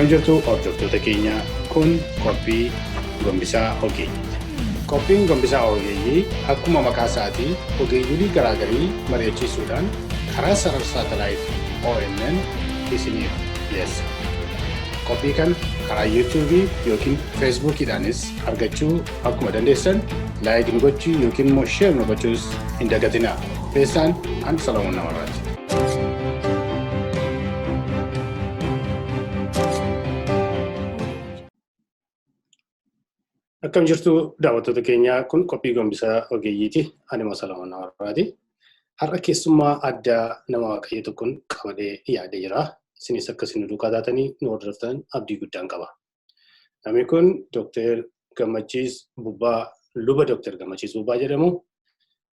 Akkam jirtu hordoftoota keenya kun Qophii Gombisaa Ogeeyyii. Qophiin Gombisaa Ogeeyyii akkuma maqaa isaatii ogeeyyii garaagarii mari'achiisuudhaan karaa sarara saatalaayit ONN isiniif dhiyeessa. Qophii kan karaa YouTube yookiin Facebookidhaanis argachuu akkuma dandeessan laayik nu gochuu yookiin immoo sheer nu gochuus hin dagatinaa. Keessaan an Salamoon Namarraati. Akkam jirtu daawwattoota keenya kun Qophii Gombisaa Ogeeyyiiti. Ani Salamoon Namarraati. Har'a keessummaa addaa nama waaqayyo tokkoon qabadee dhiyaatee jira. Isinis akkasiin duukaa taatanii nu hordoftan abdii guddaan qaba. Namni kun Dr. Gammachiis Bubbaa, Luba Dr. Gammachiis Bubbaa jedhamu.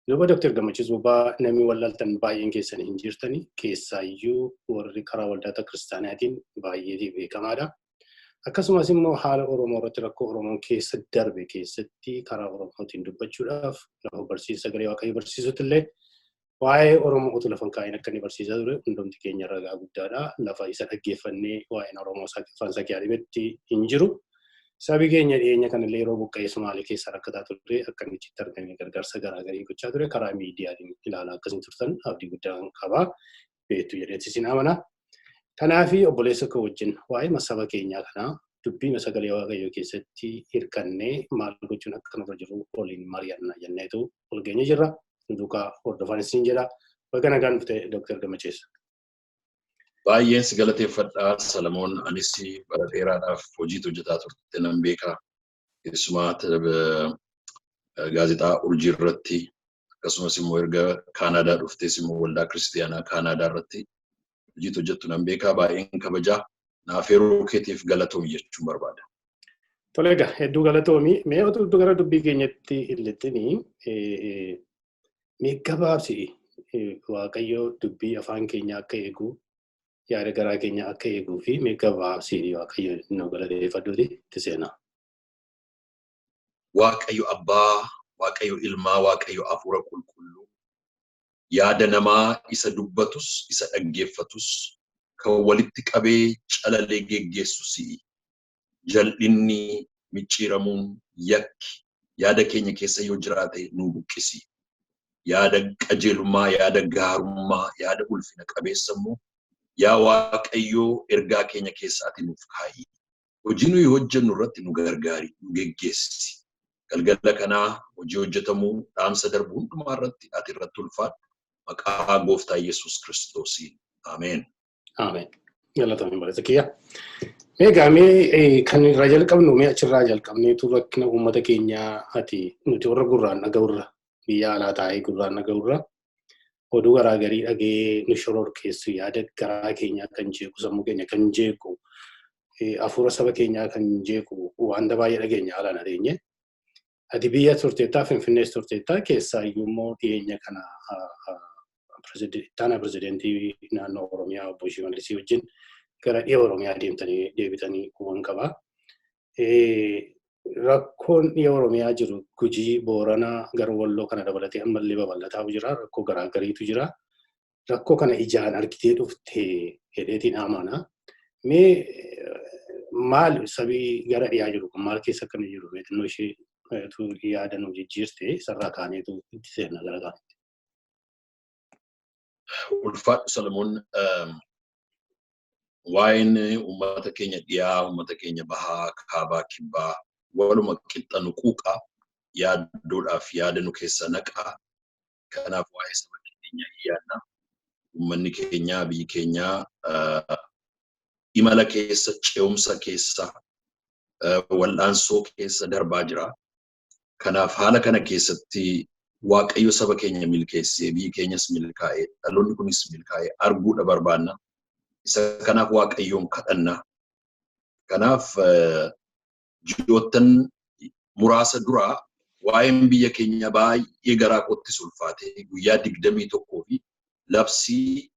Luba Dr. Gammachiis Bubbaa namni wallaaltan baay'een keessanii hin jirtanii keessaayyuu warri karaa waldaa kiristaanaatiin baay'ee beekamaadha. Akkasumas immoo haala Oromoo irratti rakkoo Oromoon keessa darbe keessatti karaa Oromootiin dubbachuudhaaf lafa barsiisa sagalee waaqayyoo barsiisutti illee waa'ee Oromoo utuu lafa kaa'in akka inni barsiisaa ture hundumti keenya ragaa guddaadha. Lafa isa dhaggeeffannee waa'een Oromoo afaan isaa dhibetti hin jiru. Sabii keenya dhiyeenya kanallee yeroo buqqa'ee Somaalee keessa rakkataa ture akka inni itti argamee gargaarsa garaagarii gochaa ture karaa miidiyaatiin ilaalaa akkasiin turtan abdii guddaan qaba. Beektu jedheetti isin amana. Kanaafi obboleessa koo wajjin waa'ee saba keenyaa kanaa dubbii sagalee waaqayyoo keessatti hirkannee maal gochuun akka nurra jiru waliin mari'annaa jenneetu ol geenye jirra. Duukaa hordofan isin jedha. Bakka nagaan dhufte Dr. Gammachiis. Baay'een si galateeffadhaa Salamoon. Anis bara dheeraadhaaf hojii hojjetaa turte nan beeka. Keessumaa gaazexaa urjii irratti akkasumas immoo erga Kaanaadaa dhuftees immoo waldaa kiristaanaa Kaanaadaa irratti hojii hojjettu nan beeka. Baay'een kabajaa naaf yeroo keetiif galatoomi jechuun barbaada. Tole egaa hedduu galatoomi. Mee otoo gara dubbii keenyatti ilaaltanii mee gabaabsi waaqayyoo dubbii afaan keenya akka eegu yaada garaa keenya akka eeguu fi mee gabaabsi waaqayyoo nu galateeffadhuuti itti seenaa. Waaqayyo Abbaa, Waaqayyo Ilmaa, Waaqayyo Hafuura Qulqulluu yaada namaa isa dubbatus, isa dhaggeeffatus, kan walitti qabee calalee geggeessus jal'inni micciiramuun yakki yaada keenya keessa yoo jiraate nu buqqisi. Yaada qajeelummaa, yaada gaarummaa, yaada ulfina qabeessammoo yaa Waaqayyoo ergaa keenya keessaati nuuf kaa'i. Hojii nuyi hojjennu irratti nu gargaari, nu geggeessi. Galgala kanaa hojii hojjetamuu dhaamsa darbu hundumaa irratti ati irratti ulfaadhu. Maqaa Gooftaa Yesuus Kiristoosiin. Ameen. Ameen. Galatoomi barreessa kiyya. Egaa mee kan irraa jalqabnu mee achirraa jalqabneetu rakkina uummata keenyaa ati nuti warra gurraan dhaga'urra biyya alaa taa'ee gurraan dhaga'urra oduu garaagarii dhagee nu shororkeessu yaada garaa keenyaa kan jeequ sammuu keenya kan jeequ hafuura saba keenyaa kan jeequ wanta baay'ee dhageenya alaan adeenye. Ati biyya turteettaa Finfinnees turteettaa keessaayyuu immoo dhiyeenya kana Taana Pirezidentii naannoo Oromiyaa obbo Shimallisii wajjin gara dhiya Oromiyaa deebitanii kuuwwan qaba. Rakkoon dhiya Oromiyaa jiru Gujii, Booranaa, gara Walloo kana dabalatee ammallee babal'ataa jira. Rakkoo garaagariitu jira. Rakkoo kana ijaan argitee dhuftee hedheetiin amana. Mee maal sabii gara dhiyaa jiru kun maal keessa akkana jiru beeknoo ishee yaada nu jijjiirte sarara kaaneetu itti seenna gara kaanitti. Ulfaadhu Salamoon, waa'een uummata keenya dhiyaa, uummata keenya bahaa, kaabaa, kibbaa, waluma qixxa nu quuqaa, yaaddoodhaaf yaada nu keessa naqaa. Kanaaf waa'ee saba keenyaa iyyaanna. Uummanni keenyaa, biyyi keenyaa imala keessa, ce'umsa keessa, wal'aansoo keessa darbaa jira. Kanaaf haala kana keessatti Waaqayyo saba keenya milkeessee biyyi keenyas milkaa'ee dhaloonni kunis milkaa'ee arguudha barbaanna. Isa kanaaf Waaqayyoon kadhanna. Kanaaf ji'oottan muraasa duraa waa'een biyya keenya baay'ee garaa kottis ulfaate guyyaa 21 fi labsii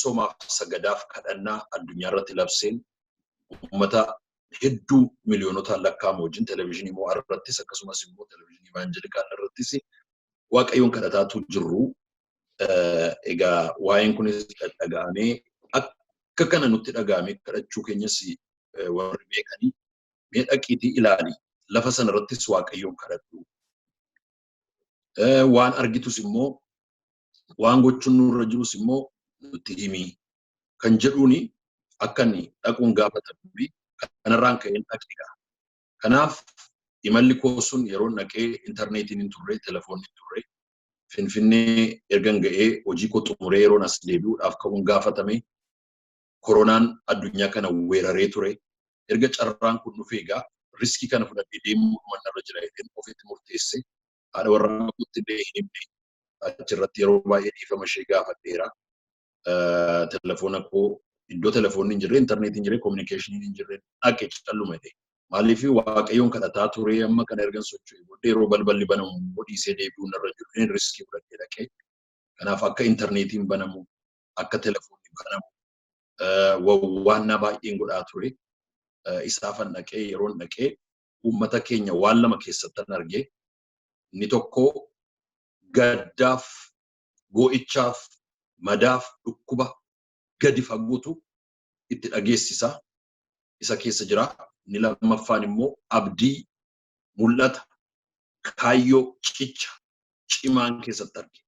somaaf sagadaaf kadhannaa addunyaa irratti labseen uummata hedduu miliyoonotaan lakkaa'amu wajjin televezyiinii immoo irrattis akkasumas immoo televezyiinii evaanjelikaan irrattis Waaqayyoon kadhataatu jirru. Egaa waa'een kunis dhaga'amee akka kana nutti dhaga'amee kadhachuu keenyas warri beekanii mee dhaqiitii ilaali lafa sana irrattis waaqayyoon kadhadhu. Waan argitus immoo waan gochuun nurra jirus immoo nutti himi kan jedhuuni akka inni dhaquun gaafatamu kanarraan ka'een dhaqeera. Kanaaf imalli koo sun yeroo dhaqee intarneetiin hin turre, telefoonni hin turre, Finfinnee ergan ga'ee hojii koo xumuree yeroon as deebi'uudhaaf ka'uun gaafatame. Koronaan addunyaa kana weeraree ture. Erga carraan kun dhufee egaa riskii kana fudhatee deemuu manarra jira jedheen ofiitti murteesse. Haadha warraa kootti illee hin himne. Achirratti yeroo baay'ee dhiifama ishee gaafadheera. Telefoona koo iddoo telefoonni hin jirre, intarneetiin hin jirre, kominikeeshiniin hin jirre dhaqee calluma jedhee. Maaliif waaqayyoon kadhataa ture amma kana ergan socho'e booddee yeroo balballi banamu dhiisee deebi'uun irra jiru riskii fudhatee dhaqee. Kanaaf akka intarneetiin banamu, akka telefoonni banamu waannaa baay'een godhaa ture. Isaafan dhaqee yeroon dhaqee uummata keenya waan lama keessattan argee inni tokko gaddaaf, boo'ichaaf, madaaf, dhukkuba gadi fagootu itti dhageessisa. Isa keessa jira. Inni lammaffaan immoo abdii, mul'ata, kaayyoo, cicha, cimaan keessatti arge.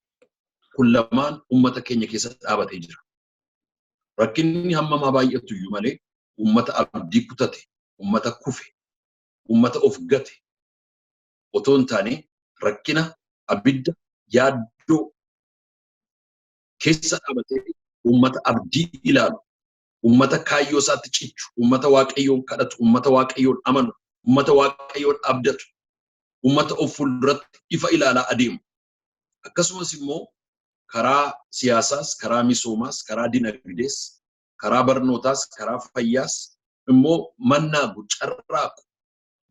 Kun lamaan uummata keenya keessatti dhaabatee jira. Rakkinni hammamaa baay'atu iyyuu malee uummata abdii kutate, uummata kufe, uummata of gate otoo hin taane rakkina abidda yaaddoo keessa dhaabatee uummata abdii ilaalu, uummata kaayyoo isaatti cichu, uummata waaqayyoon kadhatu, uummata waaqayyoon amanu, uummata waaqayyoon abdatu, uummata of fuulduratti ifa ilaalaa adeemu. Akkasumas immoo karaa siyaasaas, karaa misoomaas, karaa dinagdees, karaa barnootaas, karaa fayyaas immoo mannaagu carraaqu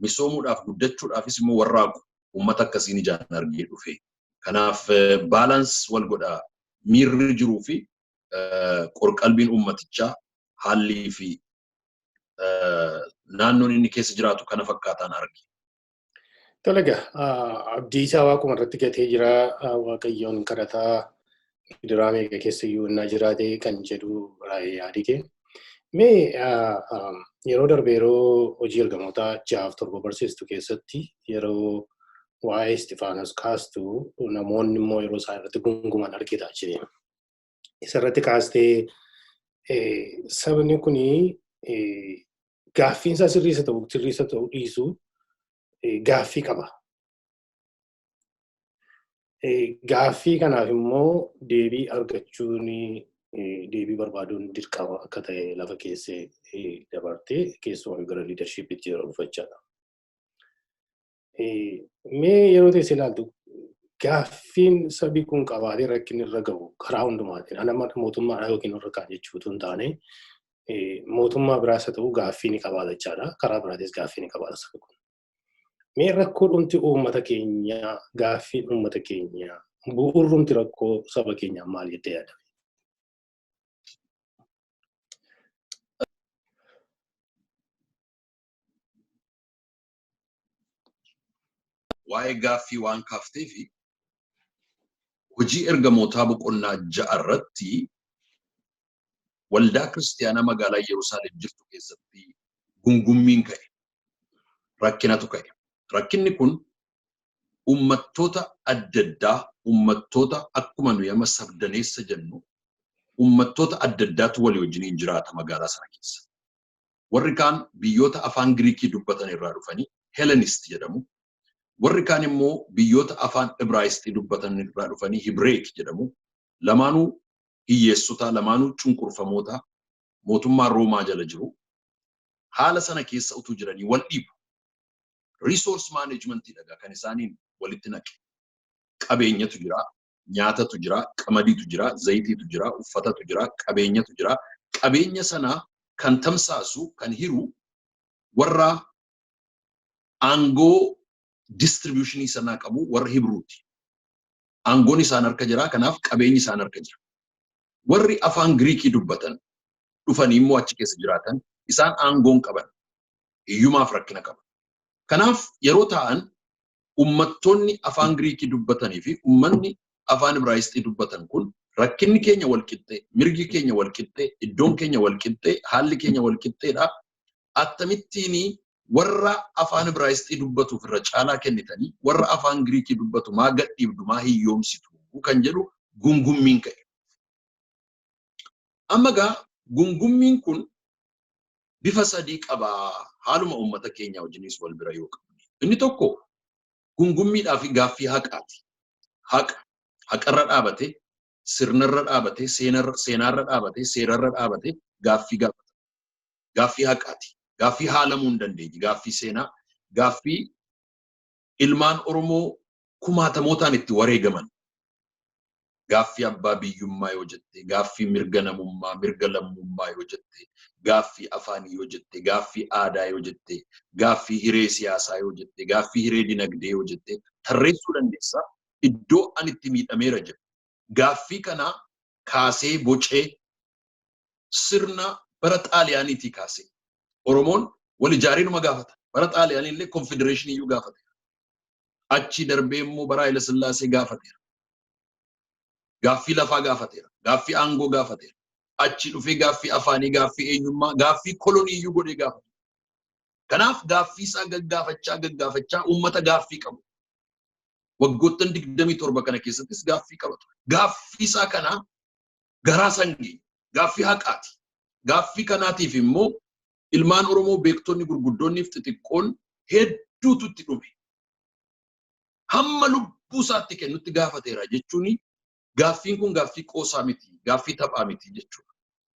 misoomuudhaaf guddachuudhaafis immoo warraaqu uummata akkasiin ijaan argee dhufe. Kanaaf baalaans wal godhaa miirri jiruu fi qorqalbiin uummatichaa haalli fi naannoon inni keessa jiraatu kana fakkaataan arge. Talaga abdii isaa waaquma irratti gatee jira. Waaqayyoon kadhataa diraamee keessa iyyuu innaa jiraate kan jedhu yaadi kee. Mee yeroo darbe yeroo hojii ergamootaa 6-7 barsiistu keessatti yeroo waa'ee Istifaanos kaastu namoonni immoo yeroo isaan irratti gunguman argita jire. Isarratti kaastee sabni kuni gaaffiinsaa sirriisa ta'uu dhiisu gaaffii qaba. Gaaffii kanaaf immoo deebii argachuun deebii barbaaduun dirqama akka ta'e lafa keessee dabartee keessumaa gara liidarshiipitti yeroo dhufachaadha. Mee yeroo teessee ilaaltu gaaffiin sabi kun qabaatee rakkinni irra gahu karaa hundumaatiin ana mootummaadhaa yookiin warra kaan jechuutu hin taane mootummaa biraas haa ta'u gaaffii ni qabaatachaadha. Karaa biraatis gaaffii ni qabaata sabi kun. Mee rakkoo dhumti uummata keenyaa, gaaffiin uummata keenyaa, bu'uurumti rakkoo saba keenyaa maal jettee yaadda? Waa'ee gaaffii waan kaaftee fi hojii ergamootaa boqonnaa 6 irratti waldaa kiristaanaa magaalaa Yerusaalem jirtu keessatti gungummiin ka'e. Rakkinatu ka'e. Rakkinni kun uummattoota adda addaa, uummattoota akkuma nuyi amma sabdaneessa jennu, uummattoota adda addaatu walii wajjiniin jiraata magaalaa sana keessa. Warri kaan biyyoota afaan Giriikii dubbatan irraa dhufanii Hellenist jedhamu. Warri kaan immoo biyyoota afaan Ibraayistii dubbatan irraa dhufanii Hibreek jedhamu. Lamaanuu hiyyeessota, lamaanuu cunqurfamoota mootummaa Roomaa jala jiru. Haala sana keessa utuu jiranii wal dhiibu. Resource management dhagaa kan isaaniin walitti naqe. Qabeenyatu jira, nyaatatu jira, qamadiitu jira, zayitiitu jira, uffatatu jira, qabeenyatu jira. Qabeenya sana kan tamsaasu, kan hiru warra aangoo distributionii sanaa qabu warra Hibruuti. Aangoon isaan harka jira, kanaaf qabeenyi isaan harka jira. Warri afaan Giriikii dubbatan dhufanii immoo achi keessa jiraatan isaan aangoon qaban hiyyumaaf rakkina qaban. Kanaaf yeroo ta'an uummattoonni afaan Giriikii dubbatanii fi uummanni afaan Ibraayistii dubbatan kun rakkinni keenya wal qixxee, mirgi keenya wal qixxee, iddoon keenya wal qixxee, haalli keenya wal qixxeedha. attamittiini warra afaan Ibraayistii dubbatuuf irra caalaa kennitanii warra afaan Giriikii dubbatu maa gadhiibdu maa hiyyoomsitu kan jedhu gungummiin ka'e. Amma gaa gungummiin kun bifa sadii qabaa haaluma uummata keenyaa wajjinis wal bira yoo qabne. Inni tokko gungummiidhaa fi gaaffii haqaati. Haqarra dhaabate, sirnarra dhaabate, seenaarra dhaabate, seerarra dhaabate gaaffii gaafata. Gaaffii haqaati. Gaaffii haalamuu hin dandeenye. Gaaffii seenaa, gaaffii ilmaan Oromoo kumaatamootaan itti wareegaman. Gaaffii abbaa biyyummaa yoo jette, gaaffii mirga namummaa, mirga lammummaa yoo jette, gaaffii afaanii yoo jette, gaaffii aadaa yoo jette, gaaffii hiree siyaasaa yoo jette, gaaffii hiree dinagdee yoo jette, tarreessuu dandeessa. Iddoo ani itti miidhameera jedhu. Gaaffii kana kaasee bocee sirna bara Xaaliyaaniitii kaasee. Oromoon wal ijaareenuma gaafata. Bara Xaaliyaanii illee konfedereeshinii iyyuu gaafateera. Achi darbee immoo bara Haayile Sillaasee gaafateera. Gaaffii lafaa gaafateera. Gaaffii aangoo gaafateera. Achi dhufee gaaffii afaanii, gaaffii eenyummaa, gaaffii kolonii iyyuu godhee gaafate. Kanaaf gaaffii isaa gaggaafachaa uummata gaaffii qabu. Waggoottan 27 kana keessattis gaaffii qabatu. Gaaffii isaa kana garaa sangee, gaaffii haqaati. Gaaffii kanaatiif immoo ilmaan Oromoo beektonni gurguddoonni fi xixiqqoon hedduutu itti dhume. Hamma lubbuu isaatti kennutti gaafateera jechuun gaaffiin kun gaaffii qoosaa miti, gaaffii taphaa miti jechuudha.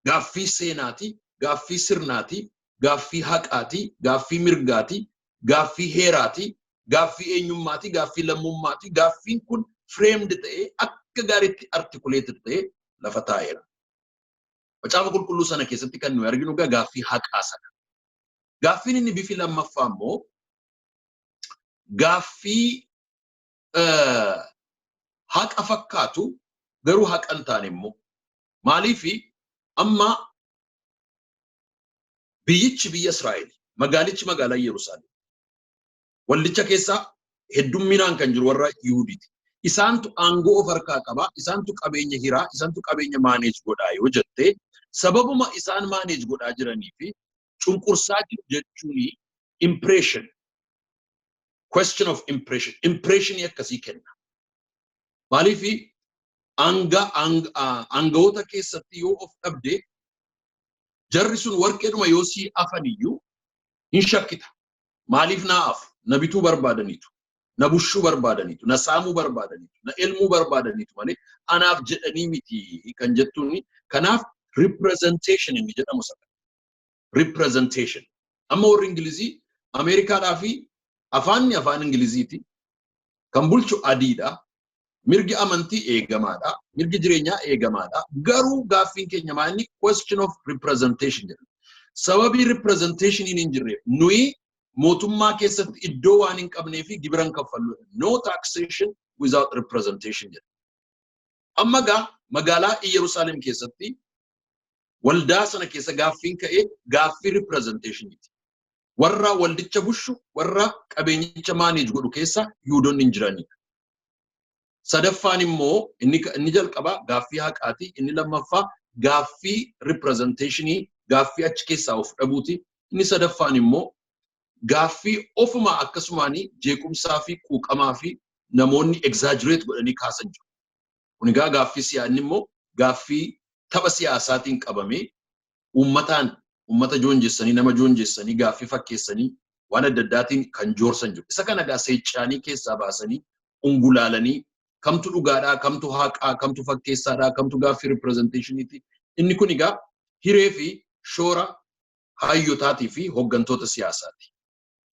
Gaaffii seenaati, gaaffii sirnaati, gaaffii haqaati, gaaffii mirgaati, gaaffii heeraati, gaaffii eenyummaati, gaaffii lammummaati. Gaaffiin kun framed ta'ee akka gaariitti artikuleeted ta'ee lafa taa'eera. Macaafa qulqulluu sana keessatti kan nuyi arginu gaaffii haqaa sana. Gaaffiin inni bifi lammaffaa immoo gaaffii haqa fakkaatu garuu haqa hin taane immoo maaliifi amma biyyichi biyya Israa'el, magaalichi magaalaa Yerusaalem. Waldicha keessaa heddumminaan kan jiru warra Yihuudiiti. Isaantu aangoo of harkaa qaba, isaantu qabeenya hiraa, isaantu qabeenya maaneej godhaa yoo jettee sababuma isaan maaneej godhaa jiranii fi cunqursaa jiru jechuun impression, question of impression, impressionii akkasii kenna. Maaliifi aangawoota keessatti yoo of dhabde jarri sun warqeedhuma yoo sii afaniyyuu hin shakkita. Maaliif naa afu? Na bituu barbaadaniitu, na bushuu barbaadaniitu, na saamuu barbaadaniitu, na elmuu barbaadaniitu malee anaaf jedhanii miti kan jettuuni. Kanaaf representation inni jedhamu sana. Representation. Amma warri Ingilizii Ameerikaadhaa fi afaan Ingiliziiti. Kan bulchu adiidha. Mirgi amantii eegamaadha. Mirgi jireenyaa eegamaadha. Garuu gaaffiin keenya maali? Question of representation jedhama. Sababii representationiin hin jirreef nuyi mootummaa keessatti iddoo waan hin qabnee fi gibiran kaffallu. No taxation without representation jedhama. Amma magaalaa Yerusaalem keessatti waldaa sana keessa gaaffiin ka'ee gaaffii representationiti. Warra waldicha bushu, warra qabeenyicha maaneej godhu keessa Yihuudoonni hin jiranidha. Sadaffaan immoo inni jalqabaa gaaffii haqaati, inni lammaffaa gaaffii representationii, gaaffii achi keessaa of dhabuuti. Inni sadaffaan immoo gaaffii ofuma akkasumaanii jeequmsaa fi quuqamaa fi namoonni exaggerate godhanii kaasan jiru. Kun egaa gaaffii siyaasni immoo gaaffii tapha siyaasaatiin qabamee uummata joonjessanii, nama joonjessanii, gaaffii fakkeessanii waan adda addaatiin kan joorsan jiru. Isa kana seechaanii keessaa baasanii ungulaalanii kamtu dhugaadhaa, kamtu haqaa, kamtu fakkeessaadhaa, kamtu gaaffii representationiiti. Inni kun egaa hiree fi shoora hayyotaatii fi hooggantoota siyaasaati.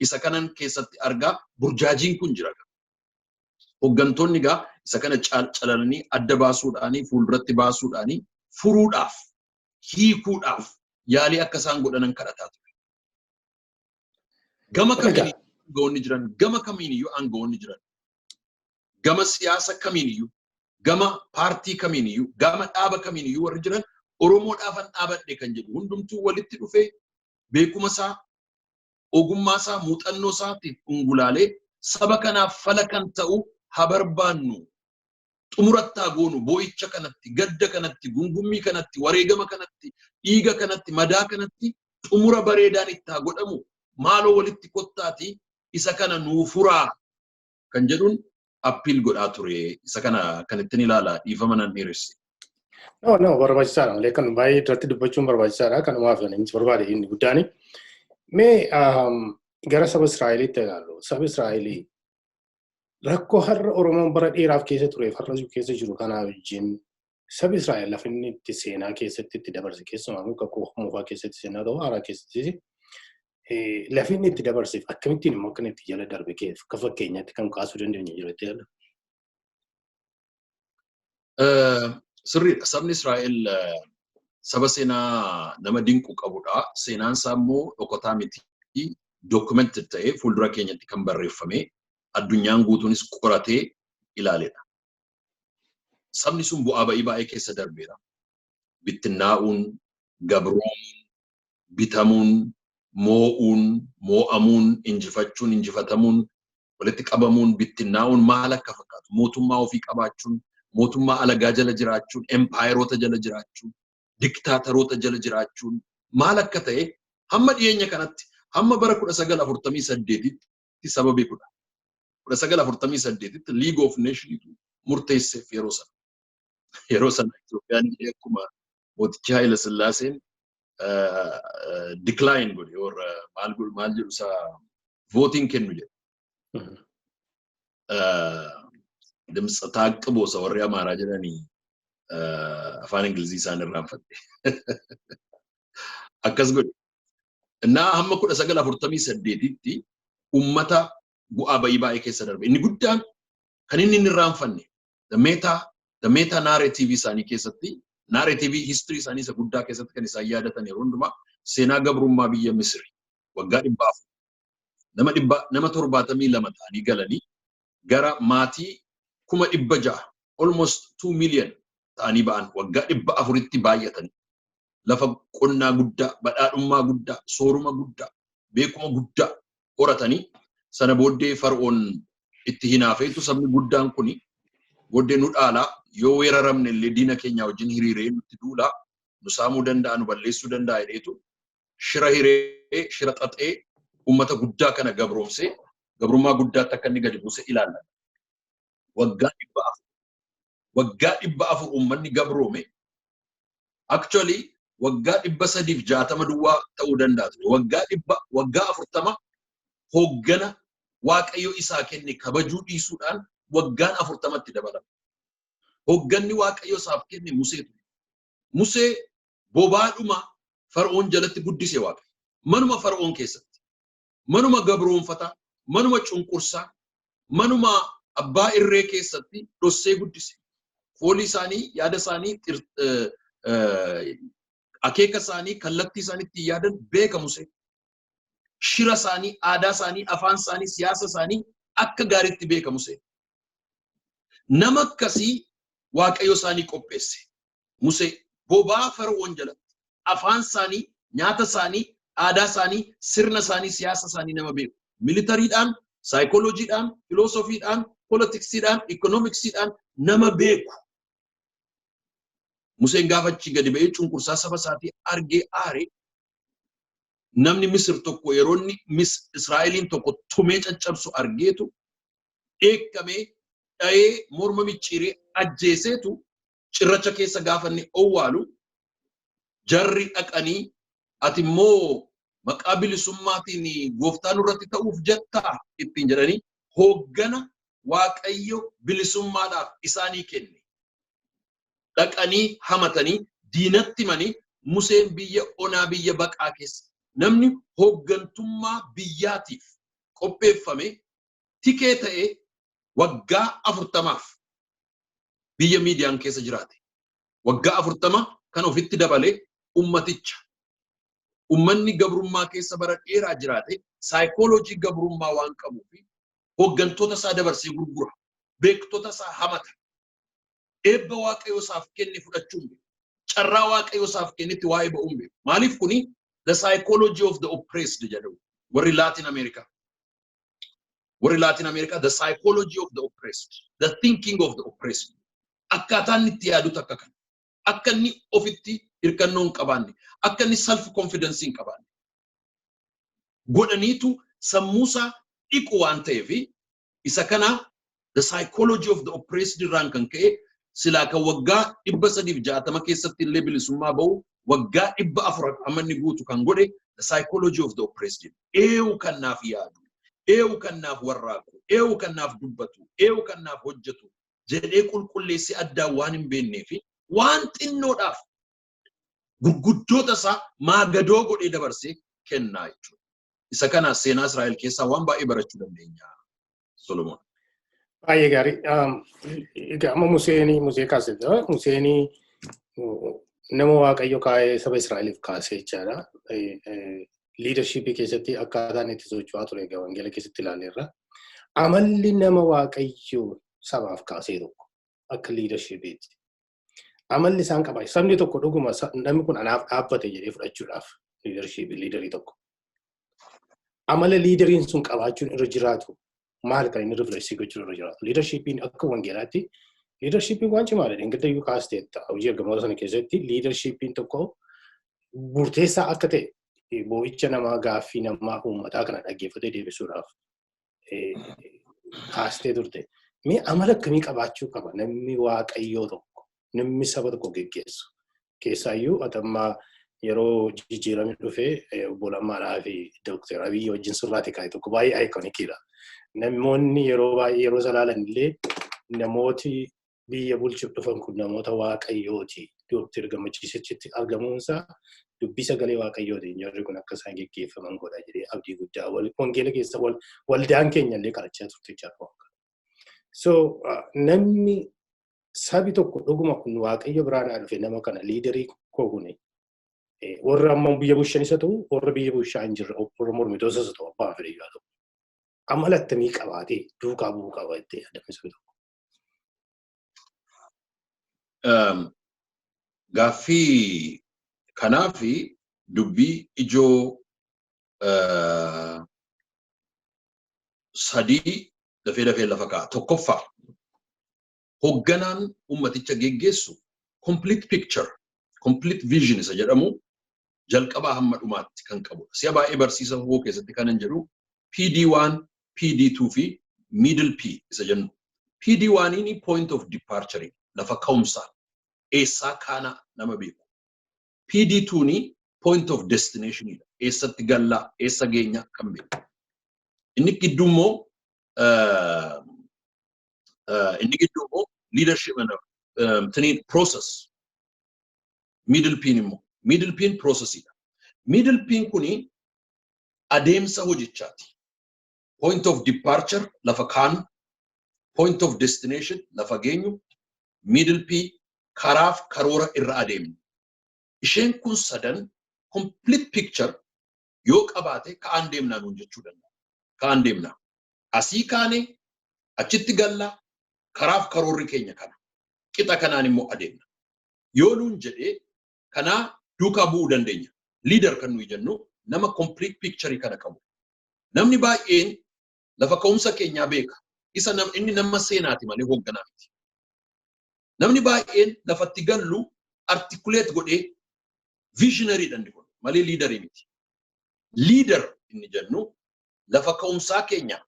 Isa kanan keessatti argaa burjaajiin kun jira. Hooggantoonni egaa isa kana calalanii adda baasuudhaanii, fuulduratti baasuudhaanii, furuudhaaf, hiikuudhaaf yaalii akka isaan godhanan kadhataa ture. Gama kamiin aangawoonni jiran, gama kamiin iyyuu aangawoonni jiran. Gama siyaasa kamiin iyyuu, gama paartii kamiin iyyuu, gama dhaaba kamiin iyyuu warri jiran Oromoodhaafan dhaabadhe kan jedhu hundumtuu walitti dhufee beekuma isaa, ogummaa isaa, muuxannoo isaatiif ungulaalee saba kanaaf fala kan ta'u haa barbaannu. Xumurattaa goonu boo'icha kanatti, gadda kanatti, gungummii kanatti, wareegama kanatti, dhiiga kanatti, madaa kanatti xumura bareedaan itti haa godhamu maaloo walitti kottaati isa kana nuu furaa kan jedhuun appiil godhaa ture isa kana kan ittiin ilaalaa dhiifama nan dheeresse. No, barbaachisaadha malee kan baay'ee irratti dubbachuun barbaachisaadha kanumaaf inni barbaade inni guddaani. Mee gara saba Israa'eliitti ilaallu saba Israa'elii rakkoo har'a Oromoon bara dheeraaf keessa tureef har'a keessa jiru kanaa wajjin sabi Israa'el lafa inni itti seenaa keessatti itti dabarse keessumaa kakuu moofaa keessatti seenaa ta'u haaraa keessatti lafa inni itti dabarseef akkamittiin immoo akka itti jala darbe akka fakkeenyaatti kan kaasuu dandeenya jiru itti yaadda. Sirriidha. Sabni Israa'el saba seenaa nama dinqu qabudha. Seenaan isaa immoo dhokataa miti. Dokumented ta'ee fuuldura keenyatti kan barreeffame addunyaan guutuunis qoratee ilaaledha. Sabni sun bu'aa ba'ii baay'ee keessa darbeera. Bittinnaa'uun, gabroomuun, bitamuun, moo'uun, moo'amuun, injifachuun, injifatamuun, walitti qabamuun, bittinnaa'uun maal akka fakkaatu mootummaa ofii qabaachuun, mootummaa alagaa jala jiraachuun, empaayeroota jala jiraachuun, diktaataroota jala jiraachuun maal akka ta'e hamma dhiyeenya kanatti hamma bara 1948tti saba beekudha. 1948tti League of Nations murteesseef yeroo sana. Yeroo sana Itoophiyaan akkuma mootichi Haayile Sillaaseen decline godhe yookiin maal jedhu isaa voting kennu jedhe. Dimsa taaqqiboo isa warri Amaaraa jedhanii afaan Ingilizii isaan irraanfatte. Akkas godhe. Innaa hamma 1948tti ummata bu'aa ba'ii baay'ee keessa darbe. Inni guddaan kan inni irraanfanne the meta narrative isaanii keessatti narrative history isaanii isa guddaa keessatti kan isaan yaadatan yeroo hundumaa seenaa gabrummaa biyya Misri waggaa 400 nama 72 ta'anii galanii gara maatii 600,000 almost 2 million ta'anii ba'an waggaa 400tti baay'atanii lafa qonnaa guddaa badhaadhummaa guddaa sooruma guddaa beekuma guddaa horatanii sana booddee far'oon itti hinaafeetu sabni guddaan kuni booddee nu dhaalaa yoo weeraramne illee diina keenya wajjin hiriiree nutti duulaa nu saamuu danda'a nu balleessuu danda'a jedheetu shira hiree shira xaxee ummata guddaa kana gabroomsee gabrummaa guddaatti akka inni gadi buuse ilaalla. Waggaa 400 ummanni gabroome actually waggaa 360 duwwaa ta'uu danda'a. Waggaa 40 hoggana waaqayyo isaa kenne kabajuu dhiisuudhaan waggaan 40tti dabalama. Hogganni waaqayyo isaaf kenne Museetu. Musee bobaadhuma far'oon jalatti guddise waaqayyo. Manuma far'oon keessatti. Manuma gabroonfata, manuma cunqursaa, manuma abbaa irree keessatti dhossee guddise. Foolii isaanii, yaada isaanii, akeeka isaanii, kallattii isaaniitti yaadan beeka Musee. Shira isaanii, aadaa isaanii, afaan isaanii, siyaasa isaanii akka gaariitti beeka Musee. Nama akkasii waaqayyo isaanii qopheesse. Musee bobaa far'oon jalatti afaan isaanii, nyaata isaanii, aadaa isaanii, sirna isaanii, siyaasa isaanii nama beeku. Militariidhaan, saayikolojiidhaan, filoosofiidhaan, poolitiksiidhaan, ikoonomiksiidhaan nama beeku. Museen gaafachi gadi ba'ee cunqursaa saba isaatii argee aaree namni Misir tokko yeroo inni Israa'eliin tokko tumee caccabsu argeetu eekkamee dha'ee morma micciiree ajjeeseetu cirracha keessa gaafanne owwaalu jarri dhaqanii ati immoo maqaa bilisummaatiin gooftaa nurratti ta'uuf jettaa ittiin jedhanii hooggana waaqayyo bilisummaadhaaf isaanii kenne. Dhaqanii hamatanii diinatti manii Museen biyya onaa biyya baqaa keessa namni hooggantummaa biyyaatiif qopheeffame tikee ta'ee waggaa 40 biyya miidiyaan keessa jiraate. Waggaa 40 kan ofitti dabalee ummaticha. Ummanni gabrummaa keessa bara dheeraa jiraate saayikoolojii gabrummaa waan qabuuf hooggantoota isaa dabarsee gurgura. Beektota isaa hamata. Eebba waaqayyo isaaf kenne fudhachuun carraa waaqayyo isaaf kennetti waa'ee ba'uun beeku. Maaliif kuni the psychology of the oppressed jedhamu. Warri Latin America. The psychology of the oppressed. The thinking of the oppressed. Akkaataan itti yaadu akka kan. Akka inni ofitti hirkannoo hin qabaanne. Akka inni self confidence hin qabaanne. godhaniitu sammuusaa dhiqu waan ta'eef isa kana the psychology of the oppressed irraan kan ka'e silaa kan waggaa 360 keessatti illee bilisummaa ba'u waggaa 400 amanni guutu kan godhe the psychology of the oppressed eewu kannaaf yaadu eewu kannaaf warraaqu eewu kannaaf dubbatu eewu kannaaf hojjetu jedhee qulqulleessi addaa waan hin beekneef waan xinnoodhaaf gurguddoota isaa maagadoo godhee dabarsee kennaa jechuudha. Isa kana seenaa Israa'el keessaa waan baay'ee barachuu dandeenya Solomoon. Baay'ee gaarii. Amma Musee kaasee Museenii nama Waaqayyo kaa'ee saba Israa'eliif kaasee jechaadha. Leadership keessatti akkaataan itti socho'aa ture wangeela keessatti ilaalleerra. Amalli nama Waaqayyo sabaaf kaasee tokko akka leadershipiitti. Amalli isaan qaba. Sabni tokko dhuguma namni kun anaaf dhaabbate jedhee fudhachuudhaaf leaderii tokko. Amala leaderiin sun qabaachuun irra jiraatu maal kan inni rifleksii gochuun irra jiraatu. Leadershipiin akka wangeelaatti leadershipiin waan cimaadha. Ingilta iyyuu kaasteetta. Hojii ergamoota sana keessatti leadershipiin tokko murteessaa akka ta'e boo'icha namaa gaaffii namaa uummataa kana dhaggeeffatee deebisuudhaaf kaastee turte. Mee amala akkamii qabaachuu qaba namni Waaqayyoo tokko namni saba tokko geggeessu. Keessaayyuu atammaa yeroo jijjiiramni dhufee obbo Lammaadhaa fi Dr. Abiyyi wajjin surraati kaa'e tokko baay'ee iconic-dha. Namoonni yeroo baay'ee yeroo salaalan illee namooti biyya bulchuuf dhufan kun namoota Waaqayyooti. Dr. Gammachiisitti argamuunsaa dubbii sagalee Waaqayyooti. Jarri kun akka isaan geggeeffaman godha jedhee abdii guddaa wangeela keessa waldaan keenya illee kadhachaa turte jechuudha. So namni sabi tokko dhuguma kun Waaqayyo biraanaa dhufe nama kana liiderii koo kuni warra amma biyya bulchan isa ta'u warra biyya bulchaa hin jirre warra mormitoota isa ta'u abbaa fedhe yoo ta'u amala akkamii qabaatee duukaa bu'uu qaba jettee yaadame sabi tokko. Gaaffii kanaaf dubbii ijoo sadii dafee lafa kaa'a. Tokkoffaa hoogganaan ummaticha geggeessu complete picture, complete vision isa jedhamu jalqabaa hamma dhumaatti kan qabu. Si'a baay'ee barsiisa hoo keessatti kanan jedhu PD1, PD2 fi middle P isa jennu. PD1 ni point of departure lafa ka'umsaa eessaa kaana nama beeku. PD2 ni point of destination eessatti gallaa eessa geenya kan beeku. Inni gidduu immoo leadership and process. Middle P immoo middle P processidha. Middle P kuni adeemsa hojichaati. Point of departure lafa kaanu, point of destination lafa geenyu, middle P karaaf karoora irra adeemnu. Isheen kun sadan complete picture yoo qabaate ka'aan deemnaa nuun jechuu danda'a. Ka'aan deemnaa. Asii kaane achitti gallaa karaaf karoorri keenya kana. Qixa kanaan immoo adeemna. Yoo nuun jedhee kanaa duukaa bu'uu dandeenya. Leader kan nuyi jennu nama complete picture kana qabu. Namni baay'een lafa ka'umsa keenyaa beeka. Inni nama seenaati malee hoogganaa miti. Namni baay'een lafatti gallu articulate godhee visionary dhan kun malee leaderii miti. Leader inni jennu lafa ka'umsaa keenya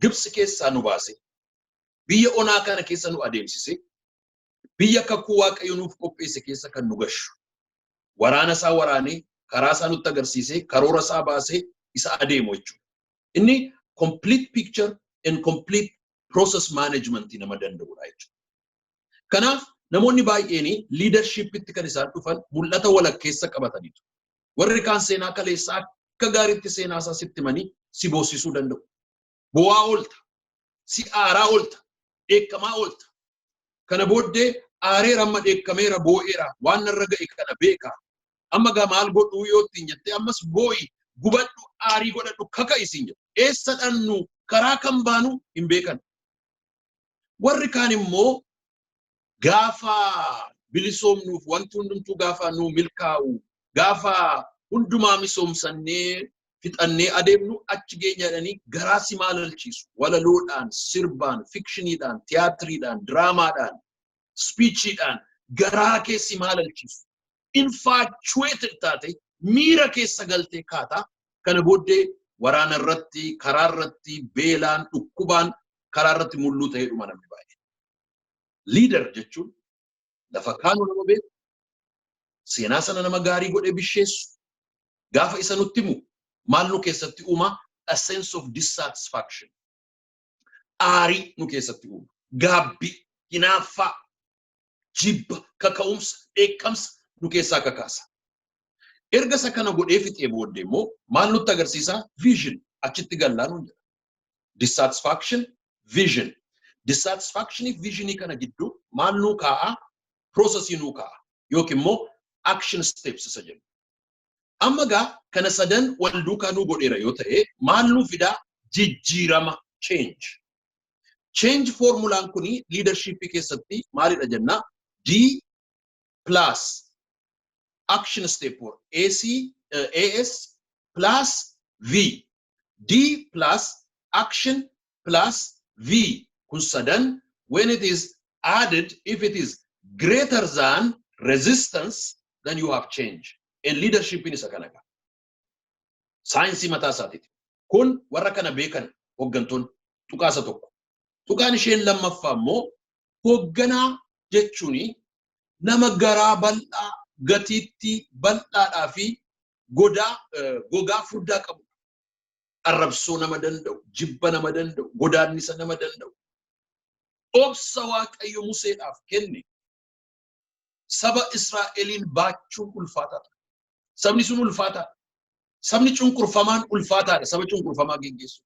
Gibsi keessaa nu baase biyya onaa kana keessa nu adeemsise biyya kakuu Waaqayyo nuuf qopheesse keessa kan nu gashu. Waraana isaa waraanee karaa isaa nutti agarsiisee karoora isaa baasee isa adeemu jechuudha. Inni complete picture and complete process management nama danda'udha jechuudha. Kanaaf namoonni baay'een leadership itti kan isaan dhufan mul'ata walakkeessa qabataniitu. Warri kaan seenaa kaleessaa akka gaariitti seenaa isaa sitti himanii si boosisuu danda'u. Bo'aa oolta, si aaraa oolta, dheekkamaa oolta. Kana booddee aareera amma dheekkameera boo'eera waan narra ga'e kana beeka. Amma gaa maal godhuu yoo ittiin jettee ammas boo'i gubadhu aarii godhadhu kaka'isiin jedhu. Eessa dhannu karaa kan baanu hin beekan. Warri kaan immoo gaafa bilisoomnuuf wanti hundumtuu gaafa nuu milkaa'u gaafa hundumaa misoomsannee fixannee adeemnu achi geenyadhanii garaa si maalalchiisu walaloodhaan sirbaan fikshiniidhaan tiyaatiriidhaan diraamaadhaan spiichiidhaan garaa keessi maalalchiisu infatuated taate miira keessa galtee kaataa kana booddee waraana irratti, karaa irratti, beelaan, dhukkubaan karaa irratti mulluu ta'ee dhuma namni baay'ee. Leader jechuun lafa kaanu nama beeku, seenaa sana nama gaarii godhee bisheessu, gaafa isa nutti himu maal nu keessatti uuma? A sense of dissatisfaction. Aarii nu keessatti uuma. Gaabbii, hinaaffaa, jibba, kaka'umsa, dheekkamsa nu keessaa kakaasa. Erga isa kana godhee fixee booddee immoo maal nutti agarsiisa? Vision. Achitti gallaa nuun jedha. Dissatisfaction, vision. Dissatisfaction if visionii kana gidduu maal nuu kaa'a? Processii nuu kaa'a. Yookiin immoo action steps isa jedhu. Amma gaa kana sadan wal duukaa nuu godheera yoo ta'e maal nuu fidaa? Jijjiirama, change. Change formulaan kuni leadership keessatti maalidha jennaa? D plus action step or AS plus V. D plus action plus V. Kun sadan, when it is added, if it is greater than resistance, then you have change. And leadership in isa kanaga. Science mataa isaatiiti. Kun warra kana beekan hoggantoon tuqaasa tokko. Tuqaan isheen lammaffaa immoo hogganaa jechuuni nama garaa bal'aa, gatiitti bal'aadhaa fi gogaa furdaa qabu. Arrabsoo nama danda'u, jibba nama danda'u, godaannisa nama danda'u. Obsa Waaqayyo Museedhaaf kenne saba Israa'eliin baachuun ulfaataadha. Sabni sun ulfaataadha. Sabni cunqurfamaan ulfaataadha. Saba cunqurfamaa geggeessu.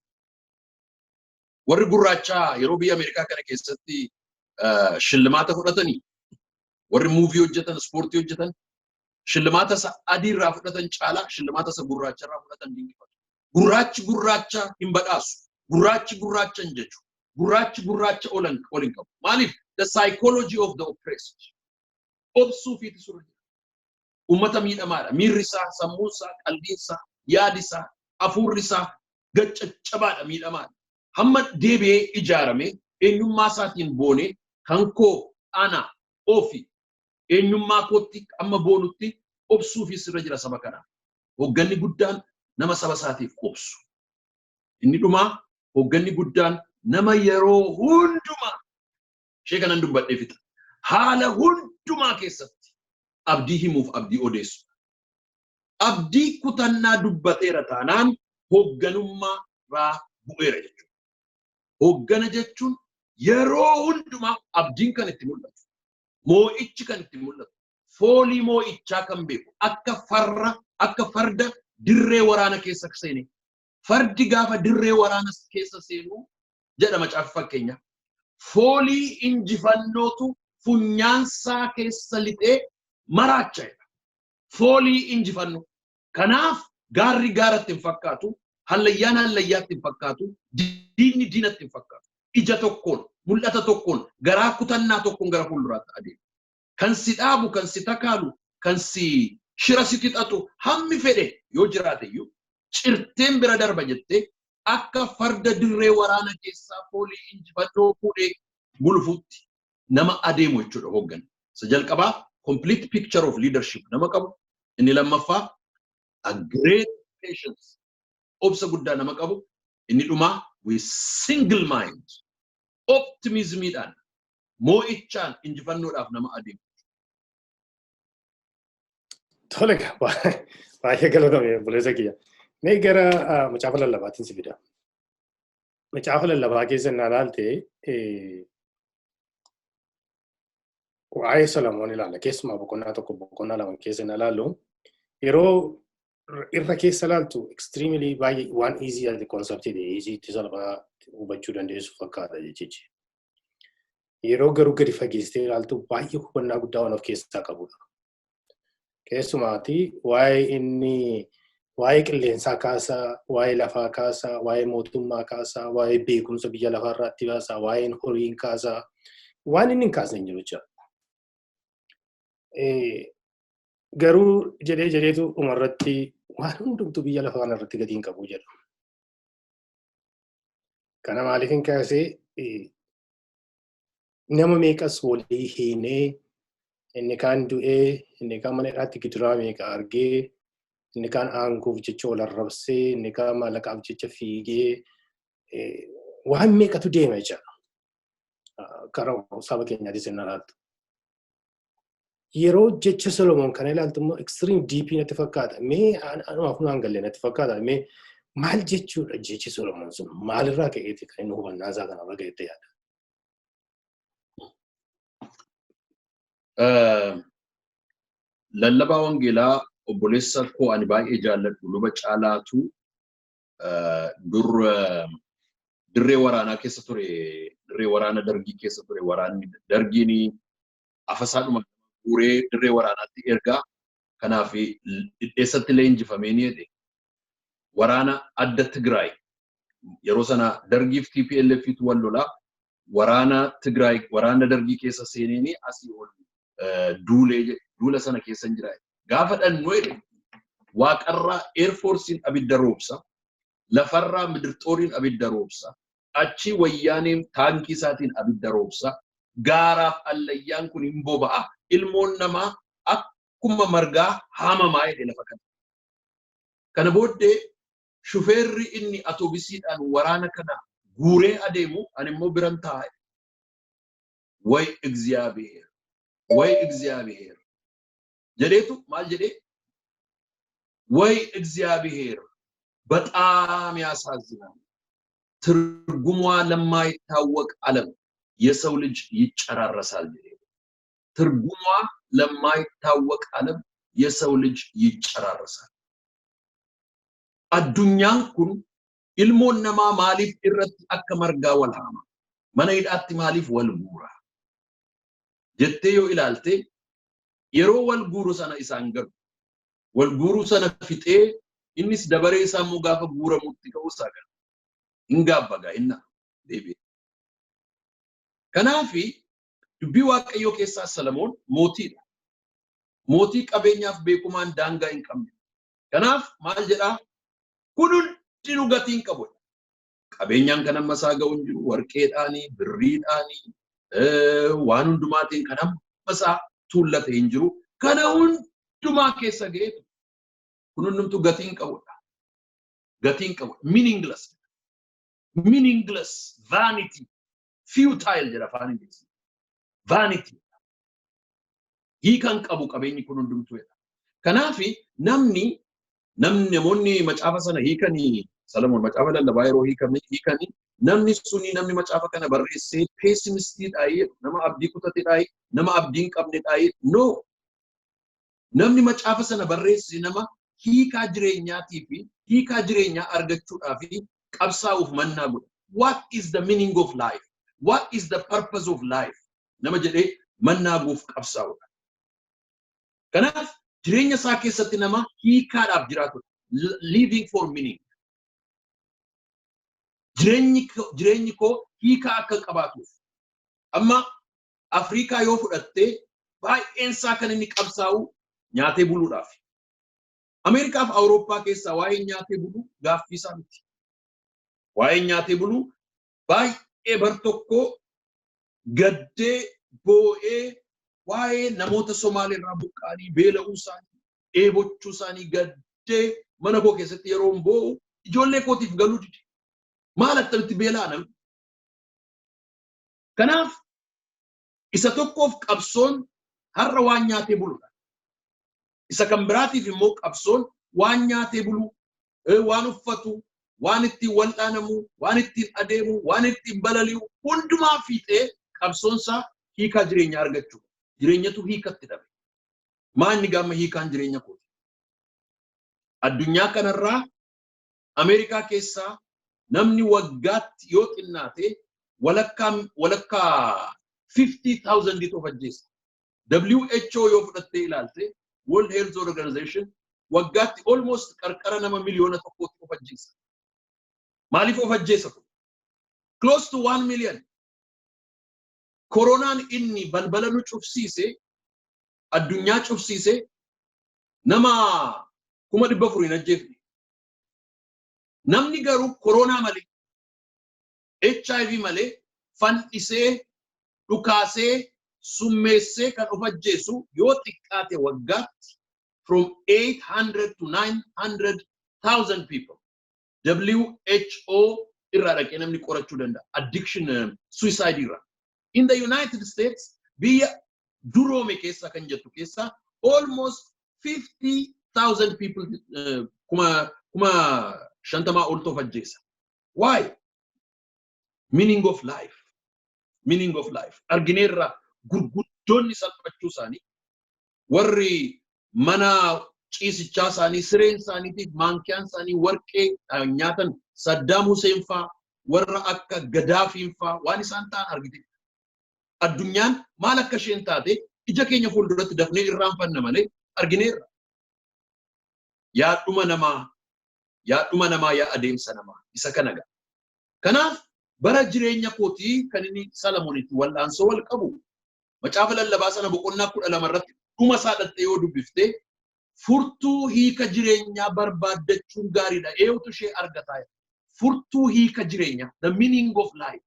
Warri gurraachaa yeroo biyya Ameerikaa kana keessatti shillimaata fudhatanii, warri muuvii hojjetan, ispoortii hojjetan, shillimaata isa adii irraa fudhatan caalaa shillimaata isa gurraacha irraa fudhatan dinqifatu. Gurraachi gurraacha hin badhaasu. Gurraachi gurraacha hin jechu. Gurraachi gurraacha ol hin qabu. Maaliif? The psychology of the oppressed. Obsuu fi itisuu ummata miidhamaadha. Miirri isaa, sammuun isaa, qalbiin isaa, yaadi isaa, hafuurri isaa gaccacabaadha, miidhamaadha. Hamma deebi'ee ijaarame eenyummaa isaatiin boonee kan koo ana ofi eenyummaa kootti amma boonutti obsuu fi sirra jira saba kanaa. Hogganni guddaan nama saba isaatiif obsu. Inni dhumaa hogganni guddaan nama yeroo hundumaa ishee kanan dubbadhee fixa. Haala hundumaa keessatti abdii himuuf abdii odeessu. Abdii kutannaa dubbateera taanaan hogganummaa irraa bu'eera jechuudha. Hoggana jechuun yeroo hundumaa abdiin kan itti mul'atu. Moo'ichi kan itti mul'atu. Foolii moo'ichaa kan beeku. Akka farda dirree waraana keessa seene. Fardi gaafa dirree waraana keessa seenu jedhama macaafa fakkeenya. Foolii injifannootu funyaansaa keessa lixee maraacha'edha. Foolii injifannoo. Kanaaf gaarri gaaratti hin fakkaatu, hallayyaan hallayyaatti hin fakkaatu, diinni diinatti hin fakkaatu. Ija tokkoon, mul'ata tokkoon, garaa kutannaa tokkoon gara fuulduraatti adeema. Kan si dhaabu, kan si takaalu, kan si shira si xixatu hammi fedhe yoo jiraate iyyuu cirteen bira darba jettee akka farda dirree waraana keessaa foolii injifannoo fuudhee gulufuutti nama adeemu jechuudha hoggan. Isa jalqabaa complete picture of leadership nama qabu. Inni lammaffaa a great patience. Obsa guddaa nama qabu. Inni dhumaa with single mind. Optimismiidhaan moo'ichaan injifannoodhaaf nama adeemu. Tole baay'ee galatoomi buleessa kiyya. Mee gara macaafa lallabaatiin si fida. Macaafa lallabaa keessa na ilaalte waa'ee Solomoon ilaalla. Keessumaa boqonnaa tokko boqonnaa lama keessa na ilaallu yeroo irra keessa ilaaltu extremely baay'ee waan easy as the concept easy itti salphaa hubachuu dandeessu fakkaata jechichi. Yeroo garuu gadi fageessitee ilaaltu baay'ee hubannaa guddaa waan of keessaa qabudha. Keessumaati waa'ee qilleensaa kaasaa, waa'ee lafaa kaasaa, waa'ee mootummaa kaasaa, waa'ee beekumsa biyya lafaarraatti kaasaa, waa'ee horiin kaasaa, waan inni hin kaasne hin jiru jechuudha. Garuu jedheetu umarratti waan hundumtuu biyya lafaa kanarratti gadi hin qabu jedhu. Kana maaliif hin kaasee nama meeqas walii hiinee inni kaan du'ee inni kaan mana hidhaatti gidiraa meeqa argee inni kaan aanguuf jecha wal arrabsee, inni kaan maallaqaaf jecha fiigee waan meeqatu deema jecha karaa saba keenyaatti isin ilaaltu. Yeroo jecha Solomoon kana ilaaltu immoo extreme deep natti fakkaata. Mee anumaaf nu hangalee natti fakkaata. Mee maal jechuudha jechi Solomoon sun maalirraa ka'eeti kan inni hubannaa isaa kanarra ga'etti yaada? Lallabaa wangeelaa obboleessa koo ani baay'ee jaalladhu Luba Caalaatu dur dirree waraanaa keessa ture, dirree waraana dargii keessa ture. Waraanni dargiin afasaadhuma guuree dirree waraanaatti ergaa. Kanaaf dhidheessatti leenjifamee ni jedhe. Waraana adda Tigraay yeroo sana dargiif TPLF-tu wal lolaa. Waraana Tigraay waraana dargii keessa seenanii asii ol duula sana keessa hin jira. Gaafa dhannoo jedhe waaqarraa Air Force'n abidda roobsa, lafarraa Midirxooriin abidda roobsa, achi wayyaaneen taankii isaatiin abidda roobsa, gaaraaf allayyaan kun hin boba'a, ilmoon namaa akkuma margaa haamamaa jedhe lafa kana. Kana booddee shufeerri inni atoobisiidhaan waraana kana guuree adeemu ani immoo biran taa'e. Way እግዚአብሔር ወይ እግዚአብሔር ጀዴቱ ማል ጀዴ ወይ እግዚአብሔር በጣም ያሳዝናል። ትርጉሟ ለማይታወቅ ዓለም የሰው ልጅ ይጨራረሳል ጀዴ። ትርጉሟ ለማይታወቅ ዓለም የሰው ልጅ ይጨራረሳል። አዱኛን ኩን ilmoon namaa maaliif irratti akka margaa wal haama? Mana hidhaatti maaliif wal guura? Jettee yoo ilaalte yeroo wal guuru sana isaan galu. Wal guuru sana fixee innis dabaree isaa immoo gaafa guuramutti ka'uu isaa gala. Hin gaabbagaa inna deebi'e. Kanaafi dubbii Waaqayyoo keessaa Solomoon mootiidha. Mootii qabeenyaaf beekumaan daangaa hin qabne. Kanaaf maal jedhaa? Kunun jiru gatiin qabu. Qabeenyaan kan amma isaa ga'u hin jiru. Warqeedhaanii, birriidhaanii, waan hundumaatiin kan amma isaa tuullate hin jiru. Kana hundumaa keessa ga'eetu kun hundumtu gatiin qabudha. Gatiin qabu. Meaningless. Meaningless. Vanity. Futile jedha afaan Ingiliffaa. Vanity. Hiikan qabu qabeenyi kun hundumtuudha. Kanaafi namoonni macaafa sana hiikanii Solomoon macaafa lallabaa yeroo hiikanii namni suni namni macaafa kana barreessee pessimistii nama abdii kutatee nama abdii hin qabne no. Namni macaafa sana barreesse nama hiikaa jireenyaatii fi hiikaa jireenyaa argachuudhaaf qabsaa'uuf mannaa godha. What is the meaning of life? What is the purpose of life? Nama jedhee mannaa guuf qabsaa'udha. Kanaaf jireenya isaa keessatti nama hiikaadhaaf jiraatu. Living for meaning. Jireenyi koo hiikaa akka qabaatuuf. Amma Afrikaa yoo fudhattee baay'een isaa kan inni qabsaa'u nyaatee buluudhaaf. Ameerikaa fi Awurooppaa keessaa waa'ee nyaatee buluu gaaffii isaa miti. Waa'ee nyaatee buluu baay'ee bar tokko gaddee boo'ee waa'ee namoota Somaaliirraa buqqaanii beela'uu isaanii dheebochuu isaanii gaddee mana koo keessatti yeroo boo'u ijoollee kootiif galuu dide. Maal attamitti beelaa namni? Kanaaf isa tokkoof qabsoon har'a waan nyaatee buludha. Isa kan biraatiif immoo qabsoon waan nyaatee bulu, waan uffatu, waan ittiin wal'aanamu, waan ittiin adeemu, waan ittiin balali'u hundumaa fiixee qabsoonsaa hiikaa jireenyaa argachuu. Jireenyatu hiikatti dhabe. Maanni gaama hiikaan jireenya kooti? Addunyaa kanarraa Ameerikaa keessaa namni waggaatti yoo xinnaate walakkaa 50,000 of ajjeesa. WHO yoo fudhattee ilaalte World Health Organization waggaatti almost qarqara nama miliyoona tokkootti of ajjeesa. Maaliif of ajjeesa kun? Close to 1 million. Koronaan inni balbala nu cufsiise, addunyaa cufsiise, nama 400,000 hin ajjeefne. Namni garuu koronaa malee, HIV malee, fannisee, dhukaasee, summeessee kan of ajjeesu yoo xiqqaate waggaatti from 800 to 900,000 people. WHO irraa dhaqee namni qorachuu danda'a. Addiction, suicide irraa. In the United States, biyya duroome keessa kan jettu keessa almost 50,000 people kuma shantama ol of ajjeesa. Why? Meaning of life. Meaning of life. Argineerra gurguddoonni salphachuu isaanii warri mana ciisichaa isaanii sireen isaaniitiif maankiyaan isaanii warqee nyaatan Saddam Hussein faa warra akka Gaddafiin faa waan isaan ta'an argite. Addunyaan maal akka isheen taate ija keenya fuulduratti dafnee irraanfanna malee argineerra. Yaadhuma namaa yaa adeemsa namaa isa kana ga'a. Kanaaf bara jireenya kootii kan inni Salamoonitti wal'aansoo wal qabu macaafa lallabaa sana boqonnaa 12 irratti dhuma isaa dhattee yoo dubbiftee furtuu hiika jireenyaa barbaaddachuun gaariidha. Eewutu ishee argataa. Furtuu hiika jireenyaa, the meaning of life.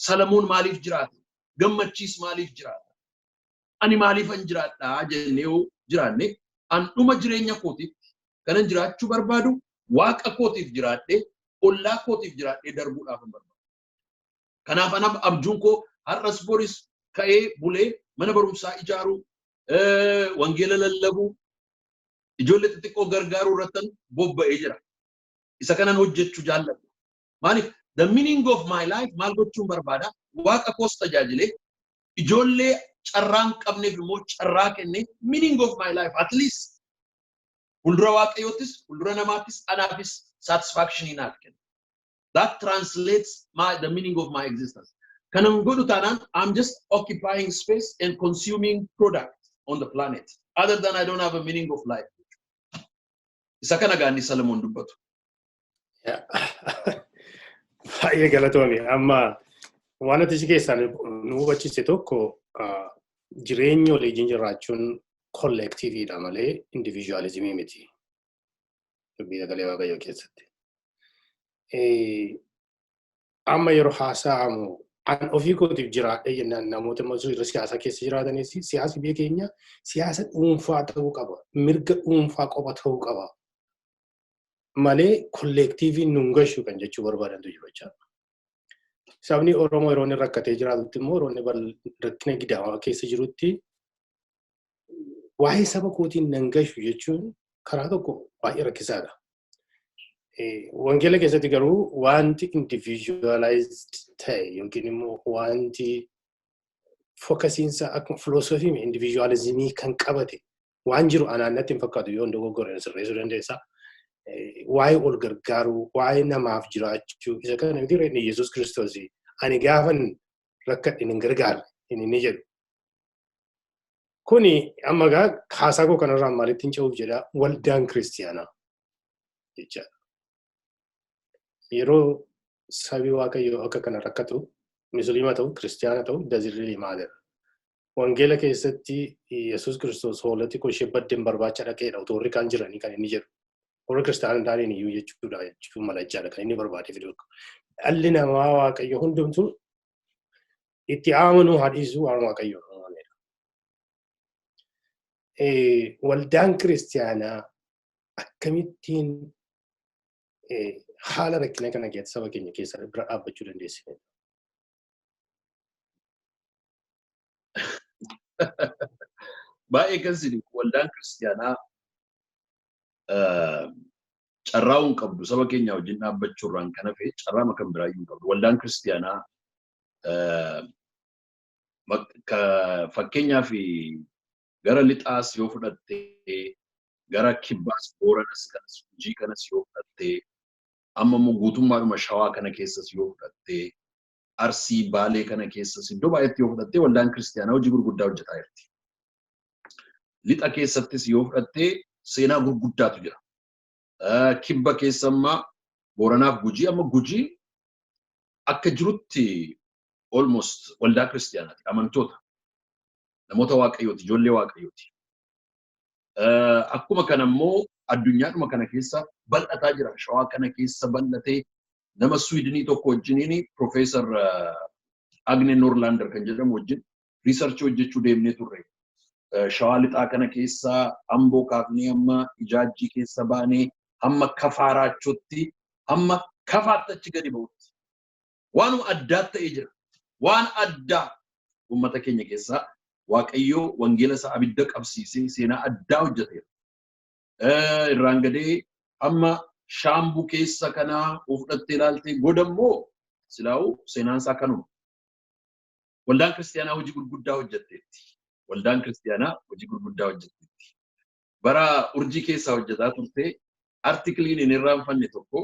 Salamoon maaliif jiraata? Gammachiis maaliif jiraata? Ani maaliifan jiraadhaa jennee yoo jiraanne an dhuma jireenya kootiitti kanan jiraachuu barbaadu waaqa kootiif jiraadhee ollaa kootiif jiraadhee darbuudhaaf barbaadu. Kanaaf ana abjuun koo har'as boris ka'ee bulee mana barumsaa ijaaruu wangeela lallabuu ijoollee xixiqqoo gargaaruu irratti bobba'ee jira. Isa kanan hojjechuu jaalladha. Maaliif the meaning of my life maal gochuun barbaada? Waaqa koos tajaajilee ijoollee carraan qabneef immoo carraa kennee meaning of my life at least fuuldura waaqayyootis fuuldura namaattis anaafis satisfaction naaf kenna. That translates the meaning of my existence. Kanan godhu taanaan I'm just occupying space and consuming product on the planet. Other than I don't have a meaning of life. Isa kana gaanni Salamoon dubbatu. Baay'ee galatoomii. Amma waan ati keessaa nu hubachiise tokko jireenya waliin jiraachuun kollektiiviidha malee individualizimii miti. Dubbii sagalee waaqayyoo keessatti. Amma yeroo haasa'amu an ofii kootiif jiraadhee jennaan namoota irra siyaasa keessa jiraatanis siyaasi biyya keenya siyaasa dhuunfaa ta'uu qaba. Mirga dhuunfaa qofa ta'uu qaba. Malee kollektiiviin nun gashu kan jechuu barbaadantu jiru jechaadha. Sabni Oromoo yeroo inni rakkatee jiraatutti immoo yeroo inni rakkina gidaawaa keessa jirutti waa'ee saba kootiin nan gashu jechuun karaa tokko baay'ee rakkisaadha. Wangeela keessatti garuu wanti individualized ta'e yookiin immoo wanti fookasiinsa akkuma filoosofii individualizimii kan qabate waan jiru anaannatti hin fakkaatu yoo dogoggoreen sirreessuu dandeessa. Waa'ee ol gargaaruu, waa'ee namaaf jiraachuu isa kana miti reetni Yesuus Kiristoos ani gaafan rakkadhe hin gargaarre inni jedhu. Kuni amma gaa haasaa koo kanarraa maalitti hin ce'uuf jedha waldaan kiristiyaanaa jechaadha. Yeroo sabi waaqayyoo akka kana rakkatu musliima ta'u kiristiyaana ta'u doesn't really matter. Wangeela keessatti Yesuus Kiristoos hoolatti koo ishee baddeen barbaacha dhaqeedha utuu warri kaan jiranii kan inni jedhu. Warra kiristaanaa taaneen iyyuu jechuudha jechuun malachaadha kan inni barbaadee fidu. Dhalli namaa waaqayyo hundumtuu itti amanuu hadhiisuu waan waaqayyoo uumameedha. Waldaan kiristiyaanaa akkamittiin haala rakkina kana keessa saba keenya keessa bira dhaabbachuu dandeessine? Baay'ee kan sini waldaan kiristiyaanaa carraa'uun qabdu saba keenya wajjin dhaabbachuurraan kan hafe carraa kan biraayyuu qabdu. Waldaan kiristiyaanaa fakkeenyaaf gara lixaas yoo fudhattee gara kibbaas booranas kanas hojii kanas yoo fudhattee amma immoo guutummaadhuma shawaa kana keessas yoo fudhattee arsii baalee kana keessas iddoo baay'eetti yoo fudhattee waldaan kiristiyaanaa hojii gurguddaa hojjetaa jirti. Lixa keessattis yoo fudhattee seenaa gurguddaatu jira. Kibba keessa amma booranaaf gujii amma gujii akka jirutti almost waldaa kiristiyaanaati amantoota namoota waaqayyooti ijoollee waaqayyooti. Akkuma kana immoo addunyaadhuma kana keessa bal'ataa jira. Shawaa kana keessa bal'atee nama Swiidinii tokko wajjiniin Profeesar Agne Norlander kan jedhamu wajjin riisarchii hojjechuu deemnee turre. Shawaa lixaa kana keessaa Amboo kaafnee amma Ijaajjii keessa baanee hamma Kafaaraachotti hamma Kafaatti achi gadi ba'utti. Waanuma addaa ta'ee jira. Waan addaa uummata keenya keessaa Waaqayyoo wangeela isaa abidda qabsiisee seenaa addaa hojjeteera. Irraan gadee amma Shaambuu keessa kanaa of fudhattee ilaaltee godammoo silaa'u seenaan isaa kanuma. Waldaan kiristaanaa hojii gurguddaa hojjetteetti. Waldaan kiristaanaa hojii gurguddaa hojjetteetti. Bara urjii keessaa hojjetaa turte artikiliin hin irraanfanne tokko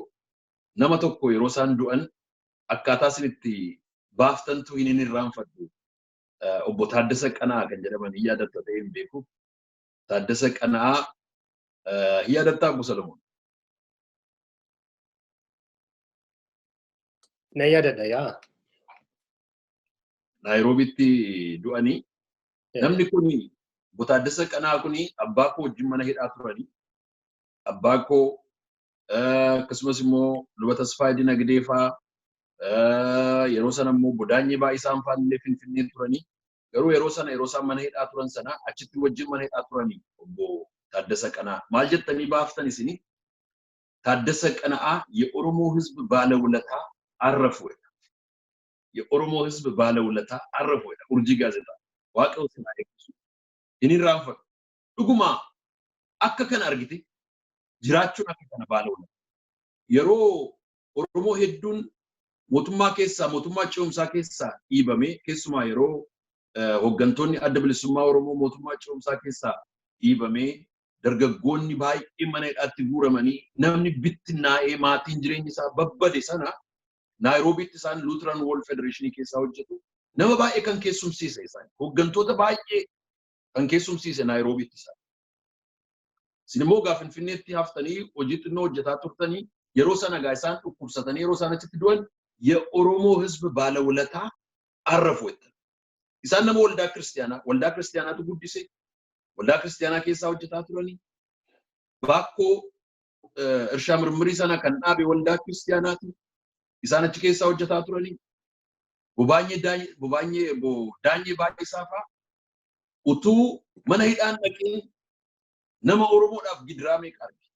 nama tokko yeroo isaan du'an akkaataa isin itti baaftantu hin irraanfadhu. Obbo Taaddasa Qanaa kan jedhaman hin yaadatta ta'ee hin beeku. Taaddasa Qanaa hin yaadattaa Obbo Salamoon. Na yaadadha yaa. Naayiroobitti du'anii. Namni kuni Obbo Taaddasa Qanaa kuni abbaa koo wajjin mana hidhaa turanii. Abbaa koo akkasumas immoo Luba Tasfaa Dinagdee fa'aa yeroo sana immoo bodaanyee baay'isaan fa'aa Finfinnee turanii. Garuu yeroo isaan mana hidhaa turan sana achitti wajjin mana hidhaa turanii Obbo Taaddasa Qanaa. Maal jettanii baaftan isini? Taaddasa Qanaa የኦሮሞ ህዝብ ባለውለታ አረፉ። የኦሮሞ ህዝብ ባለውለታ አረፉ። ኡርጂ ጋዜጣ ዋቀው ሲናይኩ ኢኒራንፈ ዱጉማ አከከን አርጊቲ ጅራቹን አከከን ባለውለታ የሮ ኦሮሞ ሄዱን ሞቱማ ጨውምሳ ኬሳ ኢበሜ ኬሱማ የሮ hooggantoonni adda bilisummaa Oromoo mootummaa ce'umsaa keessaa dhiibamee dargaggoonni baay'ee mana hidhaatti guuramanii namni bittinnaa'ee maatiin jireenya isaa babbade sana Naayiroobiitti isaan Lutheran World Federation keessaa hojjetu nama baay'ee kan keessumsiise isaan hooggantoota baay'ee kan keessumsiise Naayiroobiitti isaan. Isin immoo gaafa Finfinneetti haftanii hojii xinnoo hojjetaa turtanii yeroo sana gaa isaan dhukkubsatanii yeroo isaan achitti du'an የኦሮሞ ህዝብ ባለውለታ አረፉ። Isaan nama waldaa kiristaanaatu guddise. Waldaa kiristaanaa keessaa hojjetaa turanii. Bakkoo irshaa mirmirii sana kan dhaabe waldaa kiristaanaati. Isaan achi keessaa hojjetaa turanii. Daanyee baay'isaa fa'aa utuu mana hidhaan dhaqee nama Oromoodhaaf gidiraa meeqa arge.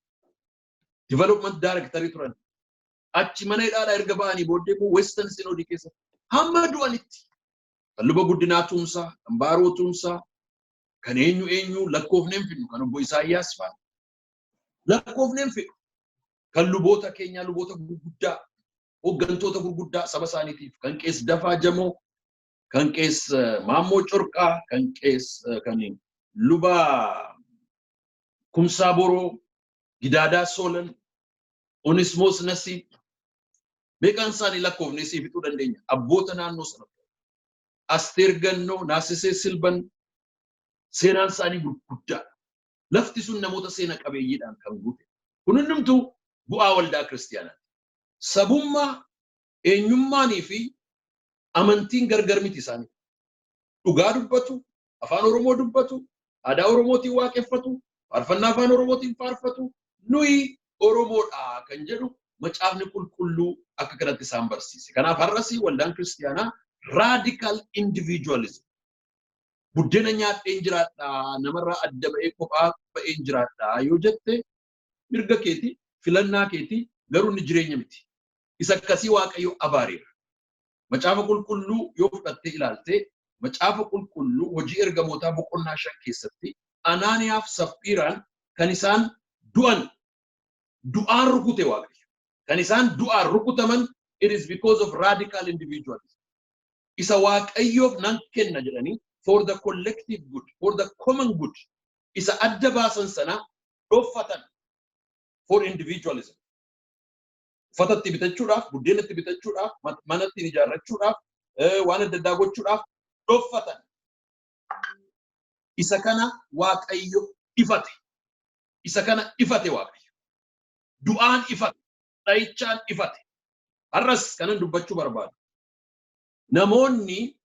Development Directory turan. Achi mana hidhaadhaa erga ba'anii booddee immoo Western Synod keessatti hamma du'anitti. Luba guddinaa tumsaa, kan baaroo tumsaa, kan eenyu lakkoofneen fidnu, kan obbo Isaayyaas fa'aa. Lakkoofneen fidnu, kan luboota keenyaa luboota gurguddaa, hooggantoota gurguddaa saba isaaniitiif, kan qees Dafaa Jamoo, kan qees Maammoo Corqaa, kan luba Kumsaa Boroo, Gidaadaa Soolan, Onismoos Nasii. Meeqaan isaanii lakkoofnee siif fixuu dandeenya. Abboota naannoo sana. Asteer Gannoo, Naasisee Silban seenaan isaanii gurguddaa. Lafti sun namoota seena qabeeyyiidhaan kan guute. Kun hundumtuu bu'aa waldaa kiristaanaati. Sabummaa, eenyummaanii fi amantiin gargar miti isaanii. Dhugaa dubbatu, afaan Oromoo dubbatu, aadaa Oromootiin waaqeffatu, faarfannaa afaan Oromootiin faarfatu, nuyi Oromoodhaa kan jedhu macaafni qulqulluu akka kanatti isaan barsiise. Kanaaf har'asii waldaan kiristaanaa radical individualism. Buddeena nyaadheen jiraadhaa namarraa adda ba'ee kophaa ba'een jiraadhaa yoo jette mirga keetii filannaa keetii garuu inni jireenya miti. Isa akkasii Waaqayyo abaareera. Macaafa qulqulluu yoo fudhattee ilaaltee macaafa qulqulluu hojii ergamootaa boqonnaa 5 keessatti Anaaniyaaf Saphiiraan kan isaan du'aan rukute Waaqayyo. Kan isaan du'aan rukutaman it is because of radical individualism. Isa Waaqayyoof nan kenna jedhanii for the collective good, for the common good. Isa adda baasan sana dhoffatan for individualism. Uffatatti bitachuudhaaf, buddeenatti bitachuudhaaf, manatti ijaarrachuudhaaf, waan adda addaa gochuudhaaf dhoffatan. Isa kana Waaqayyo ifate. Isa kana ifate Waaqayyo. Du'aan ifate, dhayichaan ifate. Har'as kanan dubbachuu barbaadu. Namoonni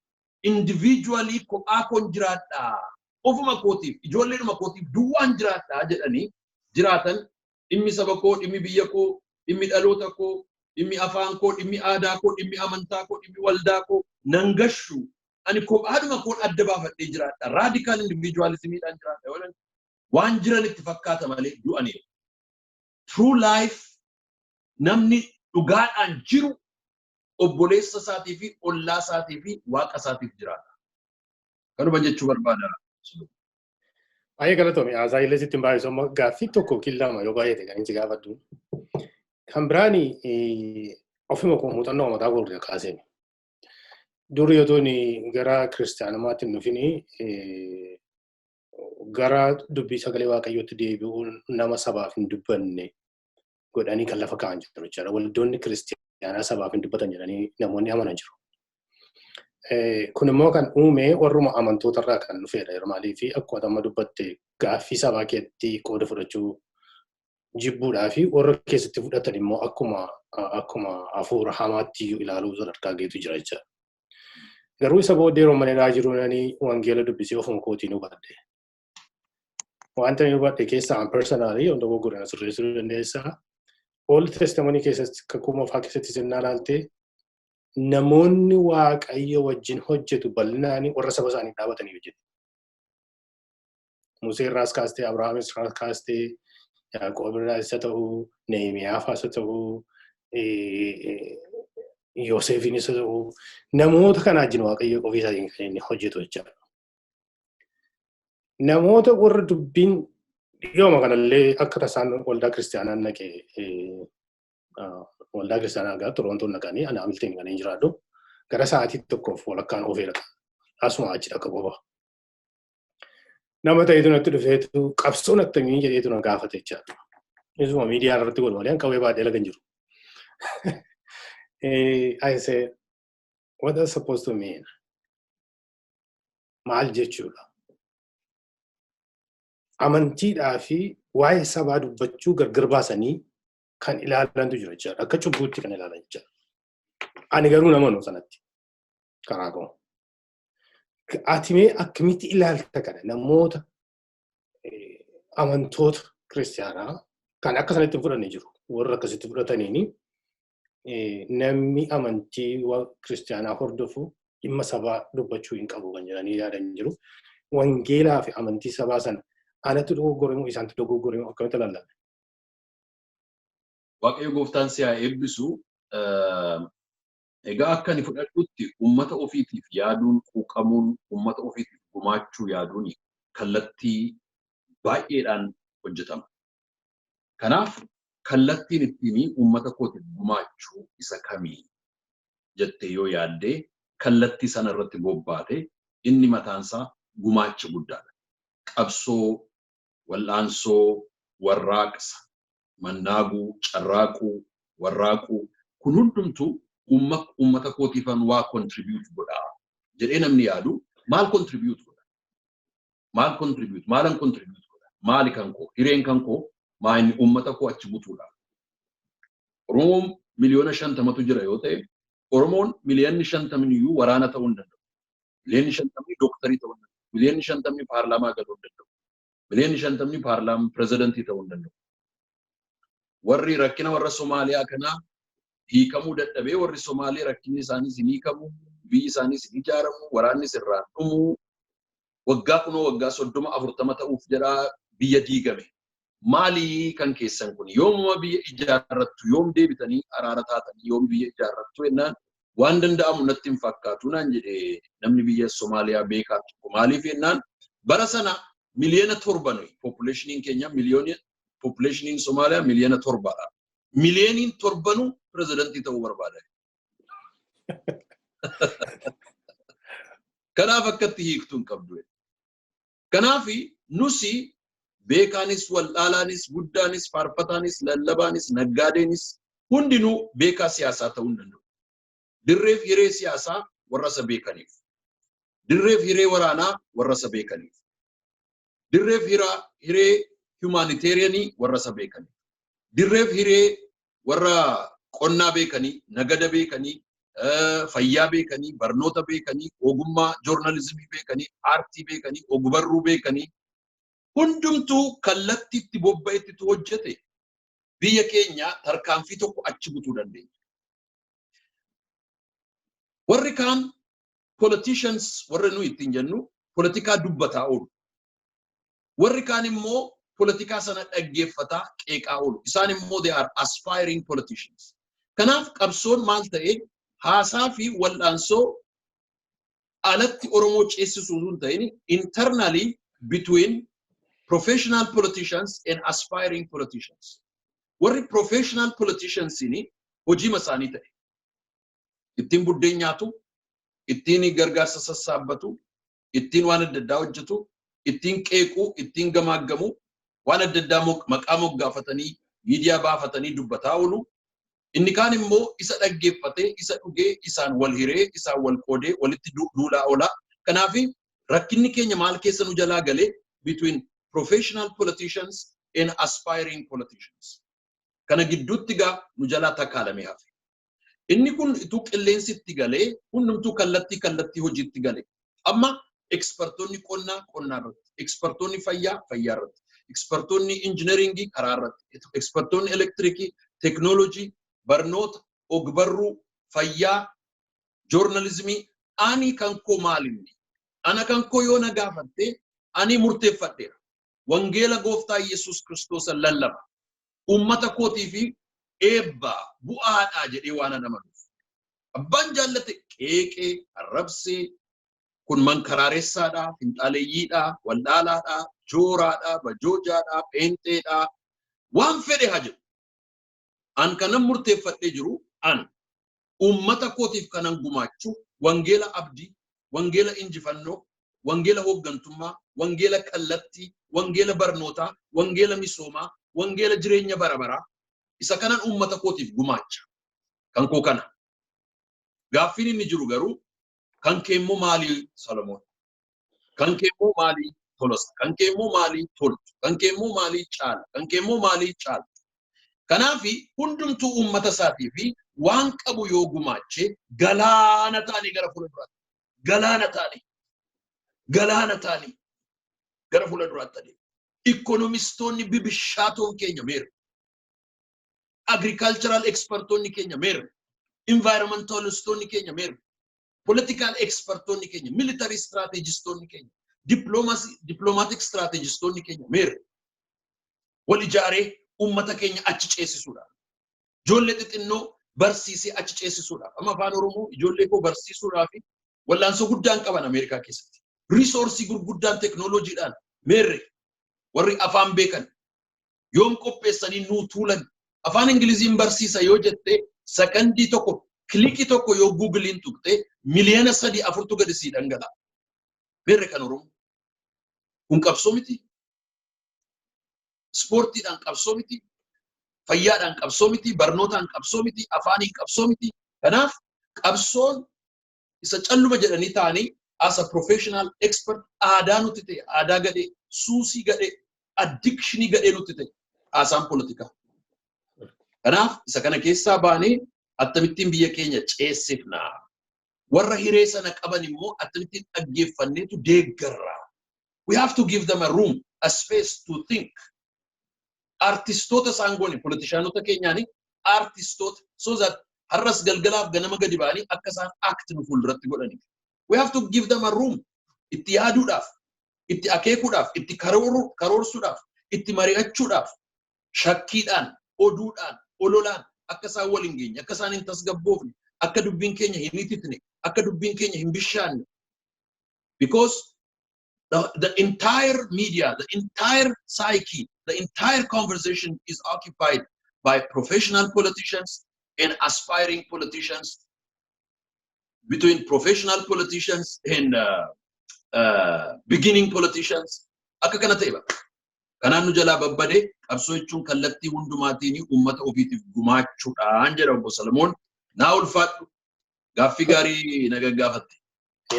individually kophaa koon jiraadhaa. Ofuma kootiif, ijoolleedhuma kootiif duwwaan jiraadhaa jedhanii jiraatan dhimmi saba koo, dhimmi biyya koo, dhimmi dhaloota koo, dhimmi afaan koo, dhimmi aadaa koo, dhimmi amantaa koo, dhimmi waldaa koo nan gashu ani kophaadhuma koon adda baafadhee jiraadha. Radical individualismiidhaan jiraadha. Waan jiran itti fakkaata malee du'aniiru. True life namni dhugaadhaan jiru obboleessa isaatii fi ollaa isaatii fi waaqa isaatiif jiraata. Kanuma jechuu barbaada. Baay'ee galatoomi. Haasaa illee sitti hin baay'isu amma gaaffii tokko killama yoo baay'ate kan inni gaafadhu. Kan biraani ofuma koo muuxannoo mataa koorraa kaaseen. Dur yotooni gara kiristaanummaatti hin dhufini gara dubbii sagalee waaqayyootti deebi'uun nama sabaaf hin dubbanne godhanii kan lafa kaa'an jiru jechuudha. Waldoonni kiristaanaa sabaaf hin dubbatan jedhanii namoonni amanan jiru. Kun immoo kan uume warruma amantootarraa kan dhufedha. Maaliif akkuma amma dubbatte gaaffii sabaa keessatti qooda fudhachuu jibbuudhaa fi warra keessatti fudhatan immoo akkuma hafuura hamaatti ilaaluu sadarkaa geetu jira jechuudha. Garuu isa booddee yeroo manaa jiruunanii wangeela dubbisee ofuma kootiin hubadhe. Wanta inni hubadhe keessaa personaalii hunda gurgurana sirreessuu dandeessaa. Old Testimony keessatti kakuma fa'aa keessatti sirnaa ilaaltee namoonni waaqayyo wajjin hojjetu bal'inaanii warra saba isaanii dhaabatanii hojjetu. Musee irraas kaastee, Abrahaam irraas kaastee, Yaaqoob irraas haa ta'uu, Nehemiyaa fa'aas haa ta'uu, Yoosefiinis haa ta'uu, namoota kana wajjin waaqayyo ofii isaatiin kan inni hojjetu jechuudha. Namoota warra dubbiin yooma kanallee akka tasaan waldaa kiristaanaa naqee waldaa kiristaanaa gaa Torontoon naqanii ana Hamilton kan hin jiraadhu gara sa'aatii tokkoof walakkaan ofeera asuma achi akka qofa. Nama ta'eetu natti dhufeetu qabsoon akkamii jedheetu na gaafate jechaadha. Isuma miidiyaa irratti godhu malee qawwee baadhee laga hin jiru. I said, what does supposed to mean? Maal jechuudha? Amantiidhaa fi waa'ee sabaa dubbachuu gargar baasanii kan ilaalantu jira jechaadha. Akka cubbuutti kan ilaalan jechaadha. Ani garuu nama nuu sanatti karaa koo. Ati mee akkamitti ilaalta kana namoota amantoota kiristaanaa kan akka sanatti fudhannee jiru. Warra akkasitti fudhataniini namni amantii kiristaanaa hordofu dhimma sabaa dubbachuu hin qabu kan jedhanii yaadan jiru. Wangeelaa fi amantii sabaa sana anatu dogoggoremu isaantu dogoggoremu akkamitti ilaalame? Waaqayyo gooftaan si haa eebbisu. Egaa akka ani fudhadhutti uummata ofiitiif yaaduun quuqamuun uummata ofiitiif gumaachuu yaaduun kallattii baay'eedhaan hojjetama. Kanaaf kallattiin ittiin uummata kootiif gumaachuu isa kamii jettee yoo yaaddee kallattii sana irratti bobbaate inni mataansaa gumaacha guddaadha. Qabsoo, wal'aansoo, warraaqsa, mannaaguu, carraaquu, warraaquu kun hundumtuu uummata kootiifan waa contribute godhaa jedhee namni yaadu maal contribute godha? Maal contribute? Maalan contribute godha? Maali kan koo? Hireen kan koo maa inni uummata koo achi butuudha? Oromoon miliyoona 50tu jira yoo ta'e Oromoon miliyoonni 50 iyyuu waraana ta'uu hin danda'u. Miliyoonni 50 dooktarii ta'uu hin danda'u. Miliyoonni 50 paarlaamaa galuu hin danda'u. Miliyoonni 50 paarlaamaa pirezidantii ta'uu hin danda'u. Warri rakkina warra Somaaliyaa kanaa hiikamuu dadhabee warri Somaalee rakkinni isaaniis hin hiikamu, biyyi isaaniis hin ijaaramu, waraannis irraan dhumu, waggaa 30-40 ta'uuf jedhaa biyya diigame. Maali kan keessan kun yoomuma biyya ijaarrattu yoom deebitanii araara taatanii yoom biyya ijaarrattu jennaan waan danda'amu natti hin fakkaatu naan jedhee namni biyya Somaaliyaa beekaa tokko maaliif jennaan bara sana miliyoona 7 populationiin keenya populationiin Somaaliyaa miliyoona 7dha. Miliyooniin 7 pirezidantii ta'uu barbaada. Kanaaf akkatti hiiktuun qabdu. Kanaaf nusi beekaanis, waldhaalaanis, guddaanis, faarfataanis, lallabaanis, naggaadeenis hundinuu beekaa siyaasaa ta'uu hin danda'u. Dirreef hiree siyaasaa warra isa beekaniif. Dirreef hiree waraanaa warra isa beekaniif. Dirreef hiree humanitarianii warra isa beekaniif. Dirreef hiree warra qonnaa beekanii, nagada beekanii, fayyaa beekanii, barnoota beekanii, ogummaa joornaalizimii beekanii, aartii beekanii, ogbarruu beekanii hundumtuu kallattiitti bobba'etti hojjete biyya keenya tarkaanfii tokko achi butuu dandeenya. Warri kaan politicians warra nu ittiin jennu politikaa dubbataa oolu. Warri kaan immoo politikaa sana dhaggeeffataa qeeqaa oolu. Isaan immoo they are aspiring politicians. Kanaaf qabsoon maal ta'e haasaa fi wal'aansoo alatti Oromoo ceesisuu hin ta'in internally between professional politicians and aspiring politicians. Warri professional politicians ini hojii isaanii ta'e. Ittiin buddeen nyaatu, ittiin gargaarsa sassaabbatu, ittiin waan adda addaa hojjetu, ittiin qeequu, ittiin gamaaggamu, waan adda addaa maqaa moggaafatanii, miidiyaa baafatanii dubbataa oolu. Inni kaan immoo isa dhaggeeffatee, isa dhugee, isaan wal hiree, isaan wal qoodee, walitti duulaa oola. Kanaaf rakkinni keenya maal keessa nu jalaa galee between professional politicians and aspiring politicians. Kana gidduutti gaa nu jalaa takkaalamee hafe. Inni kun ituu qilleensitti galee, hundumtuu kallattii hojiitti galee. Amma ekspertoonni qonnaa irratti, ekspertoonni fayyaa irratti, ekspertoonni injineeringii karaa irratti, ekspertoonni elektirikii, teknoolojii, barnoota, ogbarruu, fayyaa, joornaalizimii, ani kan koo maalinni? Ana kan koo yoo na gaafatte, ani murteeffadheera. Wangeela Gooftaa Yesuus Kiristoos lallaba. Ummata kootii fi eebbaa bu'aadhaa jedhee waan namanuuf. Abbaan jaallate qeeqee, arrabsee, kun mankaraareessaadhaa, finxaaleeyyiidhaa, waldhaalaadhaa, jooraadhaa, bajoojaadhaa, pheenxeedhaa, waan fedhe haa jedhu. An kanan murteeffadhee jiru, an ummata kootiif kanan gumaachuu, wangeela abdii, wangeela injifannoo, wangeela hooggantummaa, wangeela kallattii, wangeela barnootaa, wangeela misoomaa, wangeela jireenya barabaraa, isa kanan ummata kootiif gumaacha. Kan koo kana. Gaaffiin inni jiru garuu, kan keemmoo maalii Solomoon? Kan keemmoo maalii Tolosa? Kan keemmoo maalii Toltu? Kan keemmoo maalii Caala? Kan keemmoo maalii Caala? Kanaafi hundumtuu ummata isaatii fi waan qabu yoo gumaache galaana taanii gara fuulduraatti. Galaana taanii gara fuulduraatti adeemu. Ikonomistoonni bibishaatoon keenya meerre. Agricultural expertoonni keenya meerre. Environmentalistoonni keenya meerre. Political expertoonni keenya, military strategistoonni keenya, diplomatic strategistoonni keenya meerre. Wal ijaaree ummata keenya achi ceesisuudhaaf. Ijoollee xixinnoo barsiisee achi ceesisuudhaaf. Amma afaan Oromoo ijoollee koo barsiisuudhaaf wallaansoo guddaan qaban Ameerikaa keessatti. Risoorsii gurguddaan teknooloojiidhaan meerre. Warri afaan beekan yoom qopheessanii nuu tuulan. Afaan Ingiliziin barsiisa yoo jette sakandii tokko, kilikii tokko yoo Googlein tuqxe miliyoona 3-4 gadi sii dhangala'a. Meerre kan Oromoo. Kun qabsoo miti. Sportiidhaan qabsoo miti, fayyaadhaan qabsoo miti, barnootaan qabsoo miti, afaaniin qabsoo miti. Kanaaf qabsoon isa calluma jedhanii ta'anii as a professional expert aadaa nuti ta'e, aadaa gadhee, suusii gadhee, addictionii gadhee nuti ta'e, haasaan politikaa. Kanaaf isa kana keessaa baanee akkamittiin biyya keenya ceessifnaa. Warra hiree sana qaban immoo akkamittiin dhaggeeffanneetu deeggarraa. We have to give them a room, a space to think. Artistoota saangooni politishaanota keenyaani artistoota so that har'as galgalaaf ganama gadi ba'anii akka isaan act nu fuulduratti godhaniif. We have to give them a room itti yaaduudhaaf, itti akeekuudhaaf, itti karoorsuudhaaf, itti mari'achuudhaaf, shakkiidhaan, oduudhaan, ololaan akka isaan wal hin geenye, akka isaan hin tasgabboofne, akka dubbiin keenya hin ititne, akka dubbiin keenya hin bishaanne. Because the entire media, the entire psyche, the entire conversation is occupied by professional politicians and aspiring politicians, between professional politicians and beginning politicians. Akka kana ta'e ba. Kanaan nu jalaa babbadee qabsoo jechuun kallattii hundumaatiin uummata ofiitiif gumaachuudhaan jedha obbo Solomoon. Naa ulfaadhu gaaffii gaarii na gaggaafatte.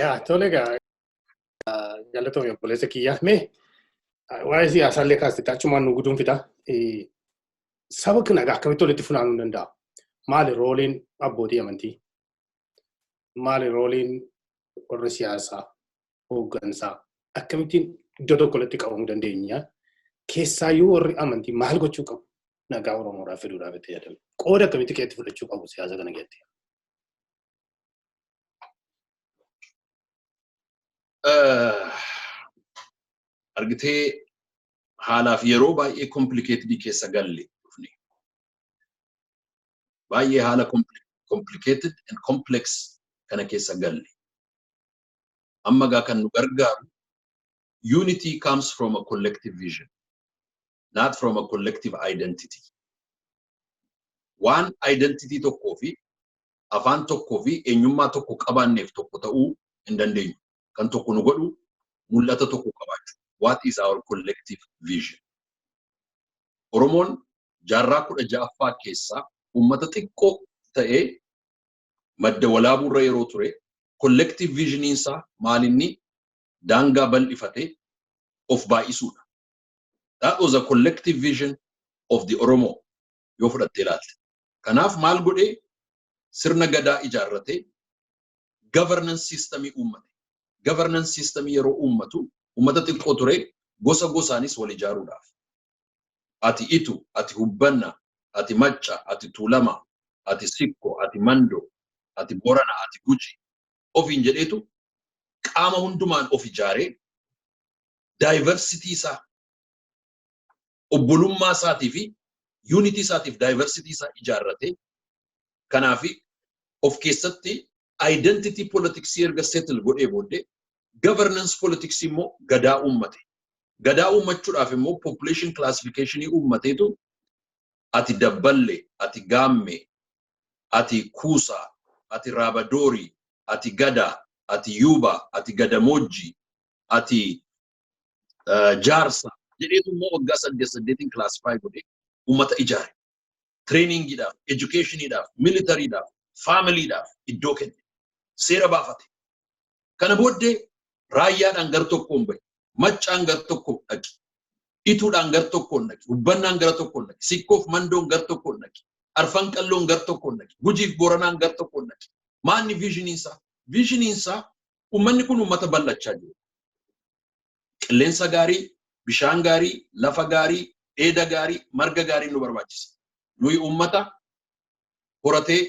Yaa tole gaa galatoomii obboleessa kiyyaa mee waa'ee siyaasaallee kaasite achumaan nu guduun fida. Saba kana akkamitti walitti funaanuu danda'a? Maali rooliin abbootii amantii? Maali rooliin warra siyaasaa, hooggansaa? Akkamittiin iddoo tokko walitti qabamuu dandeenya? Keessaayyuu warri amantii maal gochuu qabu? Nagaa Oromoodhaaf fiduudhaaf itti jedhame. Qooda akkamitti keetti fudhachuu qabu siyaasa kana keessatti? argitee haalaaf yeroo baay'ee complicated keessa galle dhufne. Baay'ee haala complicated and complex kana keessa galle. Amma gaa kan nu gargaaru unity comes from a collective vision, not from a collective identity. One identity tokkoo fi afaan tokkoo fi eenyummaa tokko qabaanneef tokko ta'uu hin dandeenyu. Kan tokko nu godhu maullata tokko qabaachuu. What is our collective vision? Oromoon jaarraa 16ffaa keessaa uummata xiqqoo ta'ee madda walaabuurra yeroo ture collective vision isaa maalinni daangaa bal'ifatee of baay'isuudha. That was a collective vision of the Oromo yoo fudhattee ilaalte. Kanaaf maal godhee sirna gadaa ijaarratee governance systemii uummate. Governance systemii yeroo uummatu uummata xiqqoo ture gosa gosaanis wal ijaaruudhaaf. Ati itu, ati hubbanna, ati macca, ati tuulama, ati sikko, ati mando, ati borana, ati guji. Ofiin jedheetu qaama hundumaan of ijaaree diversity isaa obbolummaa isaatii fi unity isaatiif diversity isaa ijaarratee kanaafi of keessatti identity politics erga settle godhee booddee governance politics immoo gadaa uummate. Gadaa uummachuudhaaf immoo population classification uummateetu ati dabballe, ati gaamme, ati kuusaa, ati raabadoori, ati gada, ati yuuba, ati gadamoojji, ati jaarsa jedheetu immoo waggaa 8 classify godhee uummata ijaare. Trainingidhaaf, educationiidhaaf, militaryidhaaf, familyidhaaf iddoo kenne. Seera baafate. Kana booddee raayyaadhaan gar tokkoon bahe. Maccaan gar tokkoon dhaqi. Ituudhaan gar tokkoon dhaqi. Hubbannaan gara tokkoon dhaqi. Sikkoof mandoon gar tokkoon dhaqi. Arfan qalloon gar tokkoon dhaqi. Gujiif boranaan gar tokkoon dhaqi. Maanni viizhinii isaa? Viizhinii isaa uummanni kun uummata bal'achaa jiru. Qilleensa gaarii, bishaan gaarii, lafa gaarii, dheeda gaarii, marga gaarii nu barbaachisa. Nuyi uummata horatee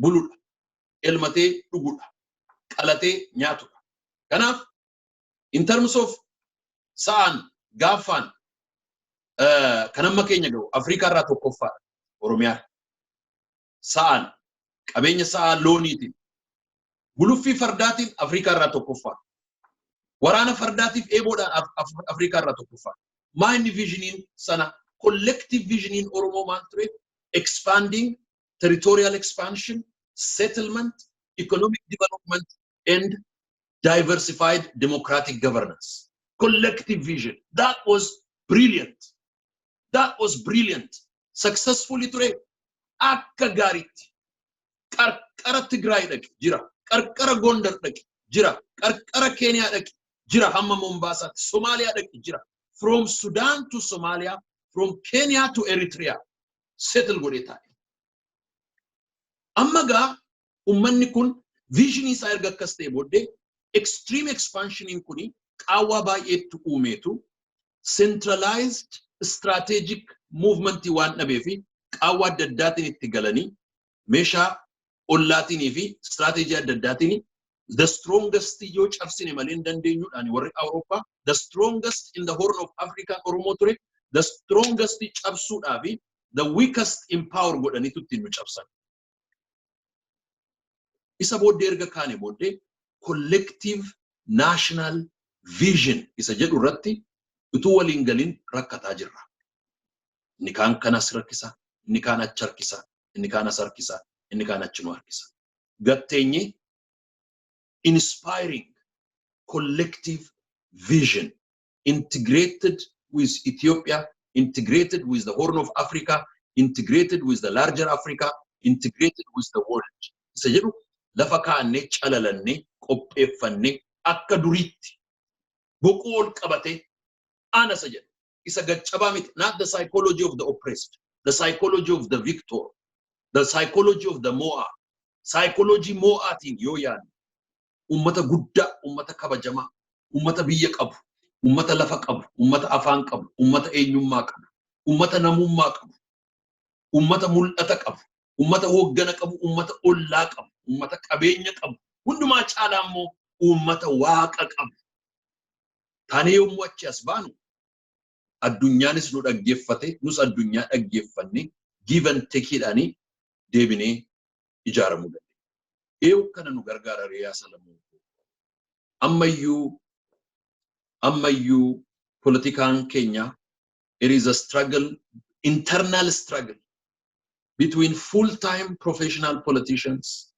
buluudha. Elmatee dhuguudha. Qalatee nyaatuudha. Kanaaf in terms of sa'aan gaafaan kan amma keenya gahu Afrikaa irraa tokkoffaadha Oromiyaa. Sa'aan qabeenya sa'aa looniitiin guluffii fardaatiin Afrikaa irraa tokkoffaadha. Waraana fardaatiif eeboodhaan Afrikaa irraa tokkoffaadha. Maanni viizhiniin sana collective viizhiniin Oromoo maal ture? Expanding, territorial expansion, settlement, economic development and diversified democratic governance. Collective vision. That was brilliant. That was brilliant. Successfully ture. Akka gaariitti. Qarqara Tigraay dhaqi jira. Qarqara Gondar dhaqi jira. Qarqara Keenyaa dhaqi jira. Hamma Mombaasaatti. Somaaliyaa dhaqi jira. From Sudan to Somalia, from Kenya to Eritrea. Settle godhee taa'e. Amma gaa ummanni kun visionii isaa erga akkas ta'e booddee extreme expansion in kuni qaawwaa baay'eetti uumeetu centralized strategic movement waan dhabee fi qaawwaa adda addaatiin itti galanii meeshaa ollaatiin fi strategy adda addaatiin the strongest yoo cabsine malee hin dandeenyuudhaan warri Awurooppaa the strongest in the horn of Africa Oromoo ture the strongest cabsuudhaa fi the weakest in power godhaniitu ittiin nu cabsan. Isa booddee erga kaane booddee collective national vision isa jedhu irratti utuu waliin galin rakkataa jirra. Inni kaan kanas rakkisa, inni kaan achi harkisa, inni kaan as harkisa, inni kaan achi nu harkisa. Gatteenye inspiring collective vision integrated with Ethiopia, integrated with the Horn of Africa, integrated with the larger Africa, integrated with the world. Isa jedhu lafa kaannee calalannee qopheeffannee akka duriitti boqoo ol qabatee ana isa jedhu isa gaccabaa miti. Not the psychology of the oppressed, the psychology of the victor, the psychology of the mo'a. Psychology mo'aatiin yoo yaadne ummata guddaa, ummata kabajamaa, ummata biyya qabu, ummata lafa qabu, ummata afaan qabu, ummata eenyummaa qabu, ummata namummaa qabu, ummata mul'ata qabu, ummata hoggana qabu, ummata ollaa qabu, ummata qabeenya qabu. Hundumaa caalaa immoo uummata waaqa qabu. Taanee yommuu achi as baanu addunyaanis nu dhaggeeffate nus addunyaa dhaggeeffanne give and take jedhanii deebinee ijaaramuu dandeenya. Eewu kana nu gargaara Riyaa Salamuun. Ammayyuu politikaan keenya it is a struggle, internal struggle between full-time professional politicians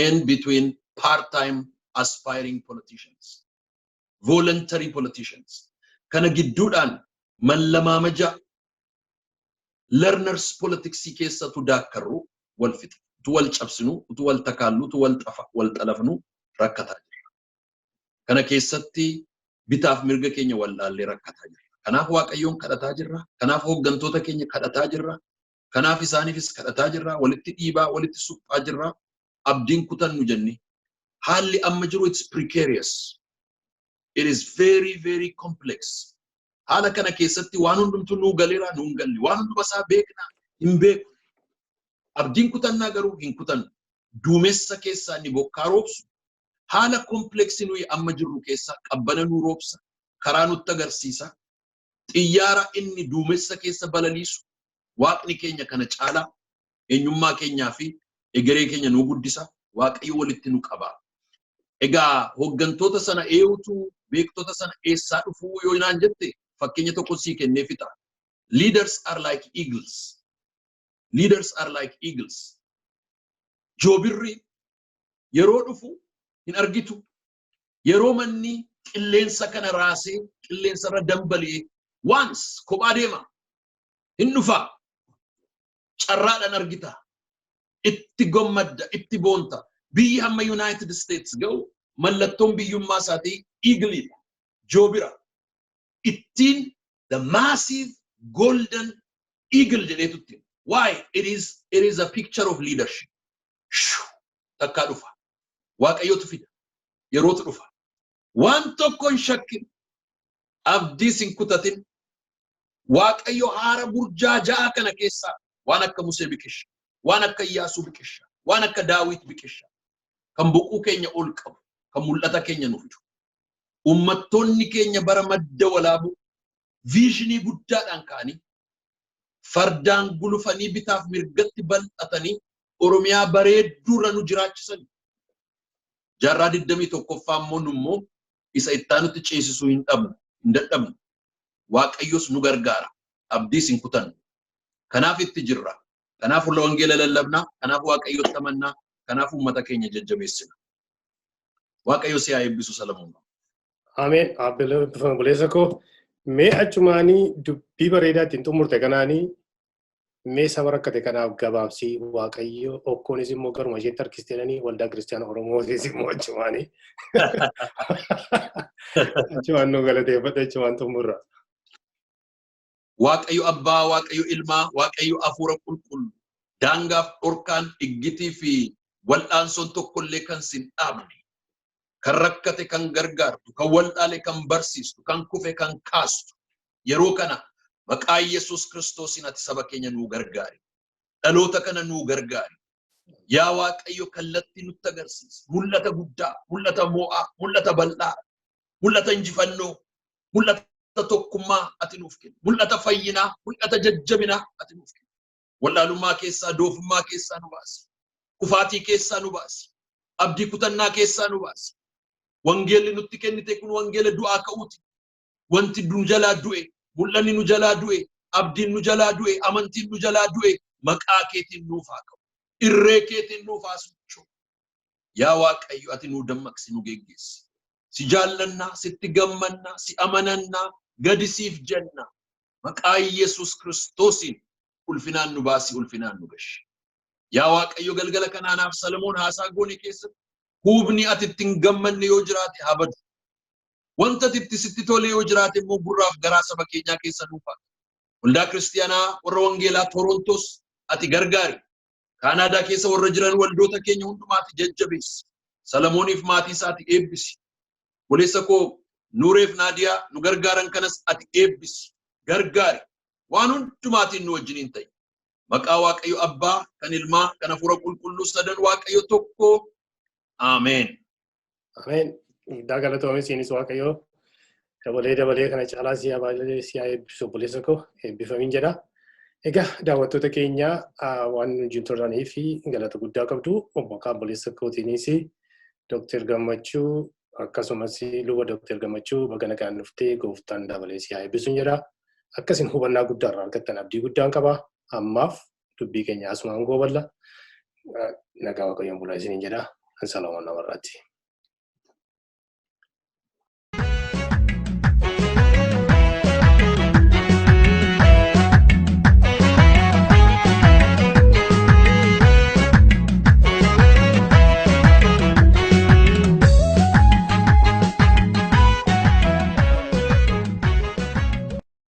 and between part-time aspiring politicians, voluntary politicians. Kana gidduudhaan mallamaamaja learners politics keessa tu daakkarru wal fixa, tu wal cabsinu, tu wal takaallu, tu wal xalafnu rakkataa jira. Kana keessatti bitaaf mirga keenya wallaallee rakkataa jira. Kanaaf Waaqayyoon kadhataa jirra. Kanaaf hooggantoota keenya kadhataa jirra. Kanaaf isaaniifis kadhataa jirra. Walitti dhiibaa, walitti suphaa jirra. Abdiin kutannu jenne. Haalli amma jiru it's precarious. It is very, very complex. Haala kana keessatti waan hundumtu nuu galeera, nuu hin galle. Waan hundumasaa beekna, hin beeku. Abdiin kutannaa garuu hin kutannu. Duumessa keessaa ni bokkaa roobsu. Haala kompleksii nuyi amma jirru keessaa qabbana nuu roobsa. Karaa nutti agarsiisa. Xiyyaara inni duumessa keessa balaliisu. Waaqni keenya kana caalaa eenyummaa keenyaa fi egeree keenya nuu guddisa. Waaqayyo walitti nu qabaa. Egaa hooggantoota sana eewutu beektota sana eessaa dhufuu yoo naan jette fakkeenya tokko sii kennee fixa. Leaders are like eagles. Leaders are like eagles. Joobirri yeroo dhufu hin argitu. Yeroo manni qilleensa kana raasee qilleensa irra dambalee once kophaa deema. Hin dhufa. Carraadhaan argita. Itti gommadda, itti boonta. Biyyi hamma United States ga'u mallattoon biyyummaa isaatii eagle-dha. Joobira. Ittiin the massive golden eagle jedheetutti. Why? It is a picture of leadership. Takkaa dhufa. Waaqayyootu fida. Yerootu dhufa. Waan tokko hin shakkin. Abdiis hin kutatin. Waaqayyo haara burjaajaa kana keessaa waan akka Musee biqisha. Waan akka Iyyaasuu biqisha. Waan akka Daawit biqisha. Kan boquu keenya ol qabu. Kan mul'ata keenya nuuf fidu. Uummattoonni keenya bara madda walaabuu viishinii guddaadhaan ka'anii fardaan gulufanii bitaaf mirgatti bal'atanii Oromiyaa bareedduurra nu jiraachisan. Jaarraa 21ffaa immoo isa ittaanutti ceesisuu hin dadhabnu. Waaqayyos nu gargaara. Abdiis hin kutannu. Kanaaf itti jirra. Kanaaf fuula wangeela lallabnaa. Kanaaf Waaqayyotti amannaa. Kanaaf uummata keenya jajjabeessina. Waaqayyo si haa eebbisu Salamuun. Ameen. Buleessa koo mee achumaanii dubbii bareedaa ittiin xumurte kanaanii mee saba rakkate kanaaf gabaabsii Waaqayyo okkoonis immoo garuma isheetti harkisteedhanii waldaa kiristaana Oromootis immoo achumaanii. Achumaan nu galateeffadha achumaan xumurra. Waaqayyo Abbaa, Waaqayyo Ilmaa, Waaqayyo Hafuura Qulqulluu, daangaaf dhorkaan iggitii fi wal'aansoon tokkollee kan sin dhaabne, kan rakkate kan gargaartu, kan wal'aale kan barsiistu, kan kufe kan kaastu. Yeroo kana maqaa Yesuus Kiristoosiin ati saba keenya nuu gargaari. Dhaloota kana nuu gargaari. Yaa Waaqayyo kallattii nutti agarsiisi. Mul'ata guddaa, mul'ata mo'aa, mul'ata bal'aa, mul'ata injifannoo, mul'ata tokkummaa ati nuuf kenni. Mul'ata fayyinaa, mul'ata jajjabinaa ati nuuf kenni. Wallaalummaa keessaa, doofummaa keessaa nu baasi. Kufaatii keessaa nu baasi. Abdii kutannaa keessaa nu baasi. Wangeelli nutti kennite kun wangeela du'aa ka'uuti. Wanti nu jalaa du'e, mul'anni nu jalaa du'e, abdiin nu jalaa du'e, amantiin nu jalaa du'e, maqaa keetiin nuuf haa ka'u. Irree keetiin nuuf haa socho'u. Yaa Waaqayyo ati nu dammaqsi nu geggeessi. Si jaallannaa, sitti gammannaa, si amanannaa, gadi siif jenna. Maqaa Yesuus Kiristoosiin ulfinaan nu baasi, ulfinaan nu gashi. Yaa Waaqayyo galgala kanaanaaf Salamoon haasaa goone keessatti hubni ati ittiin gammanne yoo jiraate haa badu. Wanta ati sitti tole yoo jiraate immoo gurraaf garaa saba keenyaa keessa nuuf haa. Waldaa Kiristaanaa warra Wangeelaa Torontoos ati gargaari. Kaanaadaa keessa warra jiran waldoota keenya hundumaatti jajjabeessi. Salamooniif maatii isaati eebbisi. Boleessa koo Nuureef Naadiyaa nu gargaaran kanas ati eebbisi. Gargaari. Waan hundumaatiin nu wajjiniin ta'i. Maqaa Waaqayyo Abbaa, kan Ilmaa, kan Hafuura Qulqulluu sadan Waaqayyo tokko. Ameen. Ameen. Dagalatoomii siinis waaqayyoo dabalee kana caalaa siyaa eebbisu obboleessa koo eebbifamiin jedha. Egaa daawwattoota keenya waan nuyi turanii fi galata guddaa qabdu maqaa obboleessa kootiinis Dr. Gammachuu akkasumas Luba Dr. Gammachuu baga nagaan dhuftee gooftaan dabalee siyaa eebbisuun jedha. Akkasiin hubannaa guddaa irraa argattan abdii guddaan qaba. Ammaaf dubbii keenya asumaan gooballa. Nagaa waaqayyoon bulaa isiniin jedha. Salaamuu alaikum.